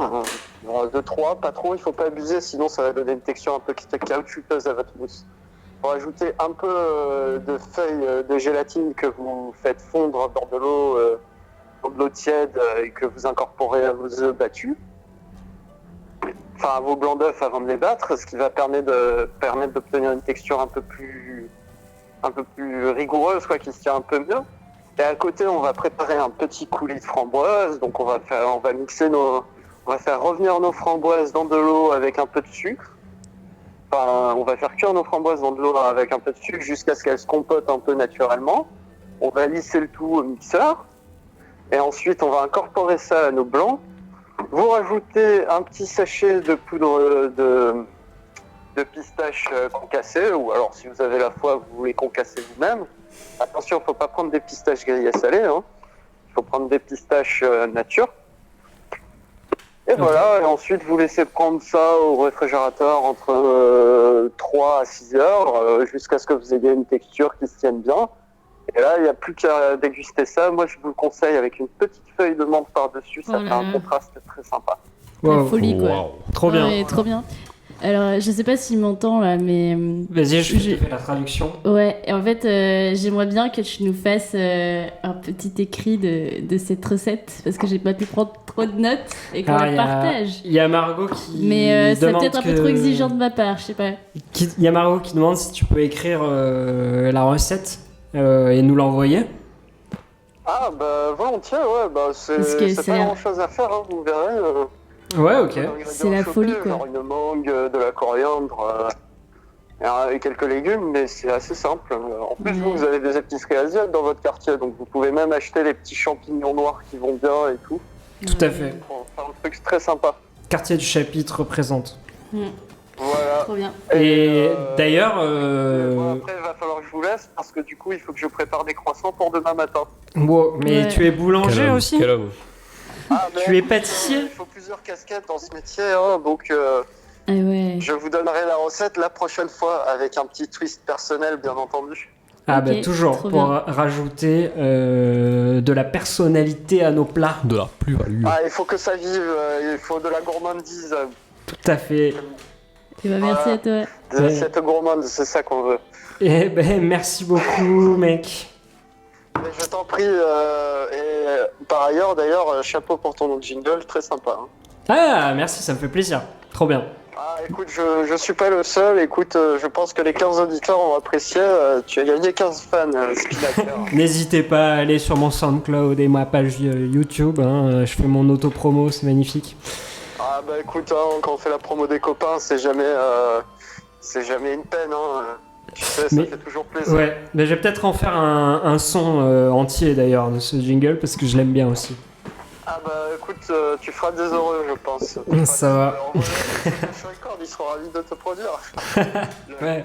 Speaker 10: 2-3, pas trop, il ne faut pas abuser, sinon ça va donner une texture un peu caoutchouteuse à votre mousse. Vous rajoutez un peu de feuilles de gélatine que vous faites fondre dans de l'eau tiède et que vous incorporez à vos œufs battus. enfin vos blancs d'œufs avant de les battre, ce qui va permettre d'obtenir une texture un peu plus rigoureuse, quoi, qui se tient un peu mieux. Et à côté, on va préparer un petit coulis de framboises. Donc on va faire revenir nos framboises dans de l'eau avec un peu de sucre. Enfin, on va faire cuire nos framboises dans de l'eau avec un peu de sucre jusqu'à ce qu'elles se compotent un peu naturellement. On va lisser le tout au mixeur. Et ensuite, on va incorporer ça à nos blancs. Vous rajoutez un petit sachet de poudre de pistache concassée, ou alors si vous avez la foi, vous voulez concasser vous-même. Attention, il ne faut pas prendre des pistaches grillées salées, hein. Il faut prendre des pistaches nature. Et voilà, et ensuite vous laissez prendre ça au réfrigérateur entre 3 à 6 heures, jusqu'à ce que vous ayez une texture qui se tienne bien. Et là, il n'y a plus qu'à déguster ça. Moi, je vous le conseille avec une petite feuille de menthe par-dessus, ça fait un contraste très sympa.
Speaker 3: La folie, quoi.
Speaker 1: Wow. Trop bien.
Speaker 3: Ouais, trop bien. Alors, je sais pas s'il m'entend là, mais.
Speaker 1: Vas-y, je fais la traduction.
Speaker 3: Ouais, et en fait, j'aimerais bien que tu nous fasses un petit écrit de cette recette, parce que j'ai pas pu prendre trop de notes et qu'on la partage.
Speaker 1: Il y a Margot qui.
Speaker 3: Mais c'est
Speaker 1: demande
Speaker 3: peut-être un peu trop exigeant de ma part, je sais pas.
Speaker 1: Il y a Margot qui demande si tu peux écrire la recette et nous l'envoyer.
Speaker 10: Ah, bah volontiers, ouais, bah c'est pas grand-chose à faire, hein, vous verrez.
Speaker 1: Ouais, ok.
Speaker 3: C'est la folie, quoi.
Speaker 10: Genre une mangue, de la coriandre et quelques légumes, mais c'est assez simple. En plus, vous avez des épiceries asiatiques dans votre quartier, donc vous pouvez même acheter les petits champignons noirs qui vont bien et tout.
Speaker 1: Tout à fait.
Speaker 10: C'est un truc très sympa.
Speaker 1: Quartier du Chapitre représente.
Speaker 10: Voilà.
Speaker 3: Trop bien.
Speaker 1: Et d'ailleurs...
Speaker 10: Bon, après, il va falloir que je vous laisse, parce que du coup, il faut que je prépare des croissants pour demain matin.
Speaker 1: Wow, mais tu es boulanger aussi ?
Speaker 2: Quel homme.
Speaker 10: Ah,
Speaker 1: tu es pâtissier ?
Speaker 10: Il faut plusieurs casquettes dans ce métier, hein, donc je vous donnerai la recette la prochaine fois avec un petit twist personnel, bien entendu.
Speaker 1: Ah bah toujours, pour rajouter de la personnalité à nos plats.
Speaker 2: De la plus-value.
Speaker 10: Ah, il faut que ça vive, il faut de la gourmandise.
Speaker 1: Tout à fait.
Speaker 3: Et bah merci à toi.
Speaker 10: Des assiettes gourmandes, c'est ça qu'on veut.
Speaker 1: Eh ben merci beaucoup mec.
Speaker 10: Mais je t'en prie, et par ailleurs, d'ailleurs, chapeau pour ton jingle, très sympa. Hein.
Speaker 1: Ah, merci, ça me fait plaisir. Trop bien.
Speaker 10: Ah, écoute, je suis pas le seul. Écoute, je pense que les 15 auditeurs ont apprécié. Tu as gagné 15 fans, Spinaker.
Speaker 1: N'hésitez pas à aller sur mon SoundCloud et ma page YouTube. Hein. Je fais mon auto-promo, c'est magnifique.
Speaker 10: Ah, bah écoute, hein, quand on fait la promo des copains, c'est jamais une peine. Hein. Tu sais, ça fait toujours plaisir.
Speaker 1: Ouais, mais je vais peut-être en faire un son entier d'ailleurs de ce jingle parce que je l'aime bien aussi.
Speaker 10: Ah bah écoute, tu feras des heureux, je pense.
Speaker 1: Ça va.
Speaker 10: Je record, il sera ravi de te produire.
Speaker 1: Ouais.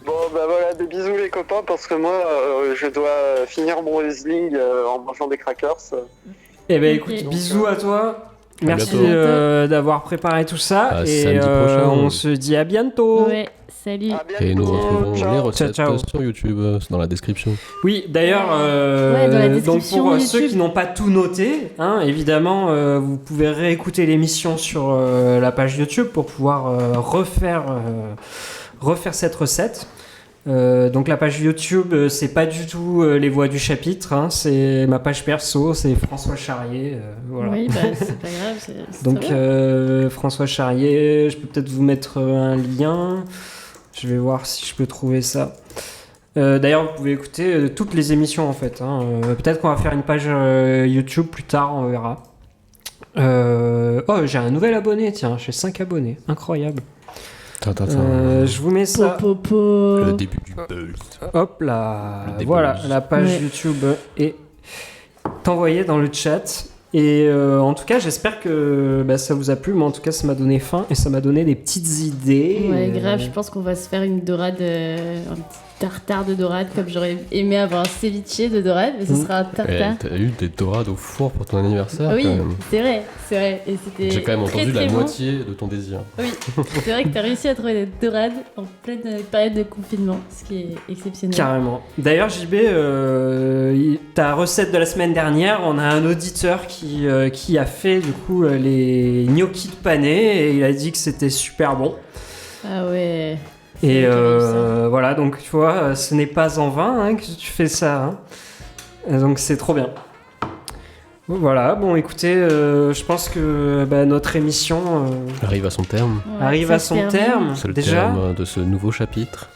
Speaker 10: Bon bah voilà, des bisous les copains, parce que moi, je dois finir mon wrestling en mangeant des crackers.
Speaker 1: Eh ben écoute, bisous à toi. Merci d'avoir préparé tout ça et
Speaker 2: samedi prochain.
Speaker 1: On se dit à bientôt.
Speaker 3: Ouais, salut.
Speaker 2: Et nous retrouvons les recettes
Speaker 1: ciao.
Speaker 2: sur YouTube, c'est dans la description.
Speaker 1: Oui, d'ailleurs,
Speaker 3: dans la
Speaker 1: donc
Speaker 3: description
Speaker 1: pour
Speaker 3: YouTube.
Speaker 1: ceux qui n'ont pas tout noté, hein, évidemment, vous pouvez réécouter l'émission sur la page YouTube pour pouvoir refaire cette recette. Donc la page YouTube, c'est pas du tout les voix du chapitre, hein, c'est ma page perso, c'est François Charrier. Voilà.
Speaker 3: Oui, bah c'est pas grave. C'est
Speaker 1: Donc François Charrier, je peux peut-être vous mettre un lien. Je vais voir si je peux trouver ça. D'ailleurs, vous pouvez écouter toutes les émissions en fait. Hein. Peut-être qu'on va faire une page YouTube plus tard, on verra. Oh, j'ai un nouvel abonné, tiens, j'ai 5 abonnés, incroyable. Je vous mets ça.
Speaker 2: Le début du buzz.
Speaker 1: Hop là, voilà, la page YouTube est envoyée dans le chat. Et en tout cas, j'espère que ça vous a plu. Moi, en tout cas, ça m'a donné faim et ça m'a donné des petites idées.
Speaker 3: Ouais, grave, je pense qu'on va se faire une dorade, un petit tartare de dorade, comme j'aurais aimé avoir un ceviche de dorade, mais ce sera un tartare.
Speaker 2: T'as eu des dorades au four pour ton anniversaire
Speaker 3: Oui,
Speaker 2: quand même.
Speaker 3: c'est vrai. Et c'était
Speaker 2: J'ai quand même entendu
Speaker 3: très
Speaker 2: la
Speaker 3: bon.
Speaker 2: moitié de ton désir.
Speaker 3: Oui, c'est vrai que t'as réussi à trouver des dorades en pleine période de confinement, ce qui est exceptionnel.
Speaker 1: Carrément. D'ailleurs, JB, ta recette de la semaine dernière, on a un auditeur qui a fait du coup les gnocchis de pané et il a dit que c'était super bon.
Speaker 3: Ah ouais.
Speaker 1: Et voilà, donc tu vois, ce n'est pas en vain hein, que tu fais ça. Hein. Donc c'est trop bien. Voilà, bon écoutez, je pense que notre émission
Speaker 2: Arrive à son terme.
Speaker 3: Ouais,
Speaker 1: arrive
Speaker 3: ça
Speaker 1: à
Speaker 3: se
Speaker 1: son
Speaker 3: termine.
Speaker 1: terme.
Speaker 2: C'est le
Speaker 1: Déjà,
Speaker 2: terme de ce nouveau chapitre.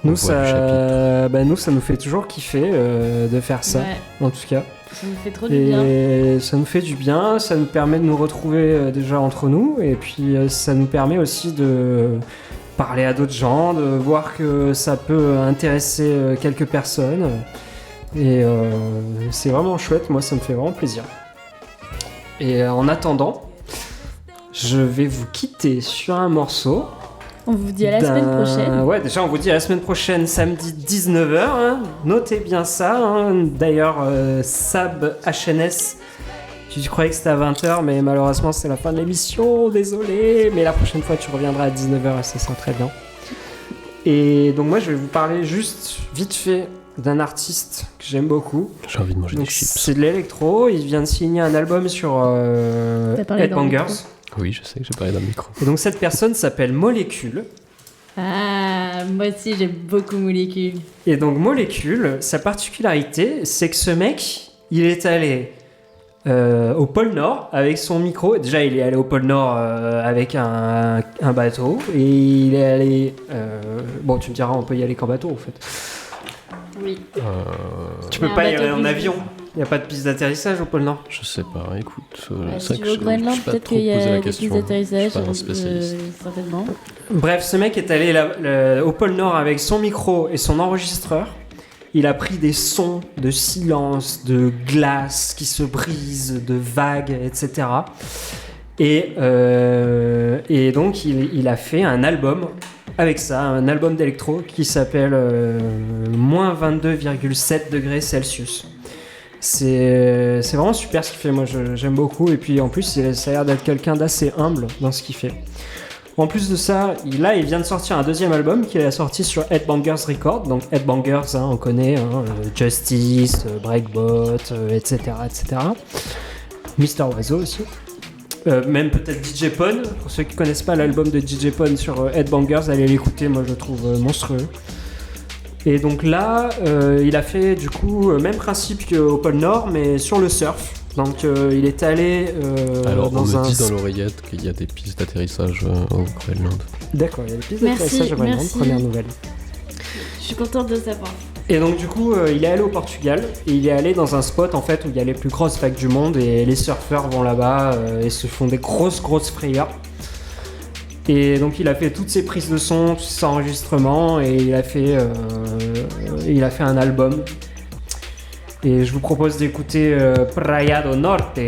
Speaker 1: nous
Speaker 2: On voit du chapitre.
Speaker 1: nous ça nous fait toujours kiffer de faire ça,
Speaker 3: Ouais,
Speaker 1: en tout cas.
Speaker 3: ça nous fait trop du bien.
Speaker 1: Et ça nous fait du bien, ça nous permet de nous retrouver déjà entre nous, et puis ça nous permet aussi de parler à d'autres gens, de voir que ça peut intéresser quelques personnes. Et c'est vraiment chouette, moi ça me fait vraiment plaisir. Et en attendant, je vais vous quitter sur un morceau.
Speaker 3: On vous dit à la semaine prochaine.
Speaker 1: Ouais, déjà on vous dit à la semaine prochaine, samedi 19h. Hein. Notez bien ça. Hein. D'ailleurs, Sab HNS, tu croyais que c'était à 20h, mais malheureusement c'est la fin de l'émission, désolé. Mais la prochaine fois tu reviendras à 19h et ça sera très bien. Et donc moi je vais vous parler juste vite fait d'un artiste que j'aime beaucoup.
Speaker 2: J'ai envie de manger
Speaker 1: Donc,
Speaker 2: des chips.
Speaker 1: c'est de l'électro, il vient de signer un album sur
Speaker 3: T'as parlé dans le
Speaker 1: Headbangers.
Speaker 3: micro.
Speaker 2: Oui, je sais que j'ai parlé dans le micro.
Speaker 1: Et donc cette personne s'appelle Molécule.
Speaker 3: Ah, moi aussi j'aime beaucoup Molécule.
Speaker 1: Et donc Molécule, sa particularité, c'est que ce mec, il est allé au pôle Nord avec son micro. Déjà, il est allé au pôle Nord avec un bateau. Et il est allé... bon, tu me diras, on peut y aller qu'en bateau, en fait.
Speaker 3: Oui.
Speaker 1: Tu peux
Speaker 3: Il y a un
Speaker 1: pas y
Speaker 3: bateau
Speaker 1: aller en
Speaker 3: plus
Speaker 1: avion. Il n'y a pas de piste d'atterrissage au pôle Nord.
Speaker 2: Je sais pas, écoute.
Speaker 3: Si
Speaker 2: c'est
Speaker 3: tu
Speaker 2: vrai
Speaker 3: veux au
Speaker 2: que je
Speaker 3: Groenland,
Speaker 2: me suis pas
Speaker 3: peut-être
Speaker 2: trop
Speaker 3: qu'il y
Speaker 2: posé
Speaker 3: a
Speaker 2: la
Speaker 3: des pistes
Speaker 2: question.
Speaker 3: d'atterrissage,
Speaker 2: Je suis pas un spécialiste.
Speaker 3: certainement.
Speaker 1: Bref, ce mec est allé au pôle Nord avec son micro et son enregistreur. Il a pris des sons de silence, de glace qui se brisent, de vagues, etc. Et donc, il a fait un album avec ça, un album d'électro qui s'appelle moins 22,7 degrés Celsius. C'est vraiment super ce qu'il fait, moi j'aime beaucoup. Et puis en plus, ça a l'air d'être quelqu'un d'assez humble dans ce qu'il fait. En plus de ça, il vient de sortir un deuxième album qu'il a sorti sur Headbangers Records. Donc Headbangers, on connaît, Justice, Breakbot, etc., etc. Mister Oizo aussi. Même peut-être DJ Pone. Pour ceux qui connaissent pas l'album de DJ Pone sur Headbangers, allez l'écouter, moi je le trouve monstrueux. Et donc là, il a fait du coup même principe qu'au pôle Nord, mais sur le surf. Donc il est allé
Speaker 2: Alors on
Speaker 1: dans
Speaker 2: me dit dans l'oreillette qu'il y a des pistes d'atterrissage au Groenland.
Speaker 1: D'accord, il y a des pistes
Speaker 3: Merci,
Speaker 1: d'atterrissage au Groenland,
Speaker 3: merci.
Speaker 1: première nouvelle.
Speaker 3: Je suis contente de savoir.
Speaker 1: Et donc du coup, il est allé au Portugal, et il est allé dans un spot en fait où il y a les plus grosses vagues du monde, et les surfeurs vont là-bas et se font des grosses frayeurs. Et donc il a fait toutes ses prises de son, tous ses enregistrements, et il a fait un album. Et je vous propose d'écouter Praia do Norte.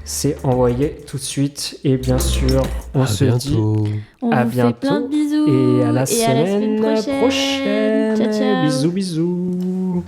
Speaker 1: C'est envoyé tout de suite, et bien sûr, on se dit
Speaker 3: On
Speaker 1: à
Speaker 3: vous
Speaker 1: bientôt
Speaker 3: fait plein de bisous.
Speaker 1: et à la
Speaker 3: semaine
Speaker 1: semaine prochaine.
Speaker 3: Ciao, ciao.
Speaker 1: Bisous, bisous.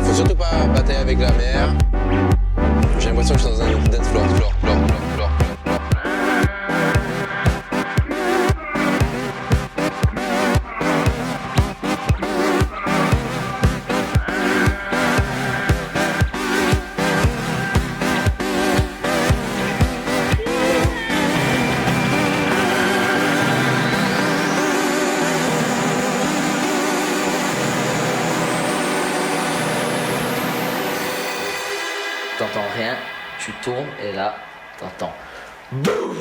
Speaker 11: Faut surtout pas batailler avec la mer. J'ai l'impression que je suis dans un dance floor.
Speaker 12: T'entends rien, tu tournes et là, t'entends BOUM.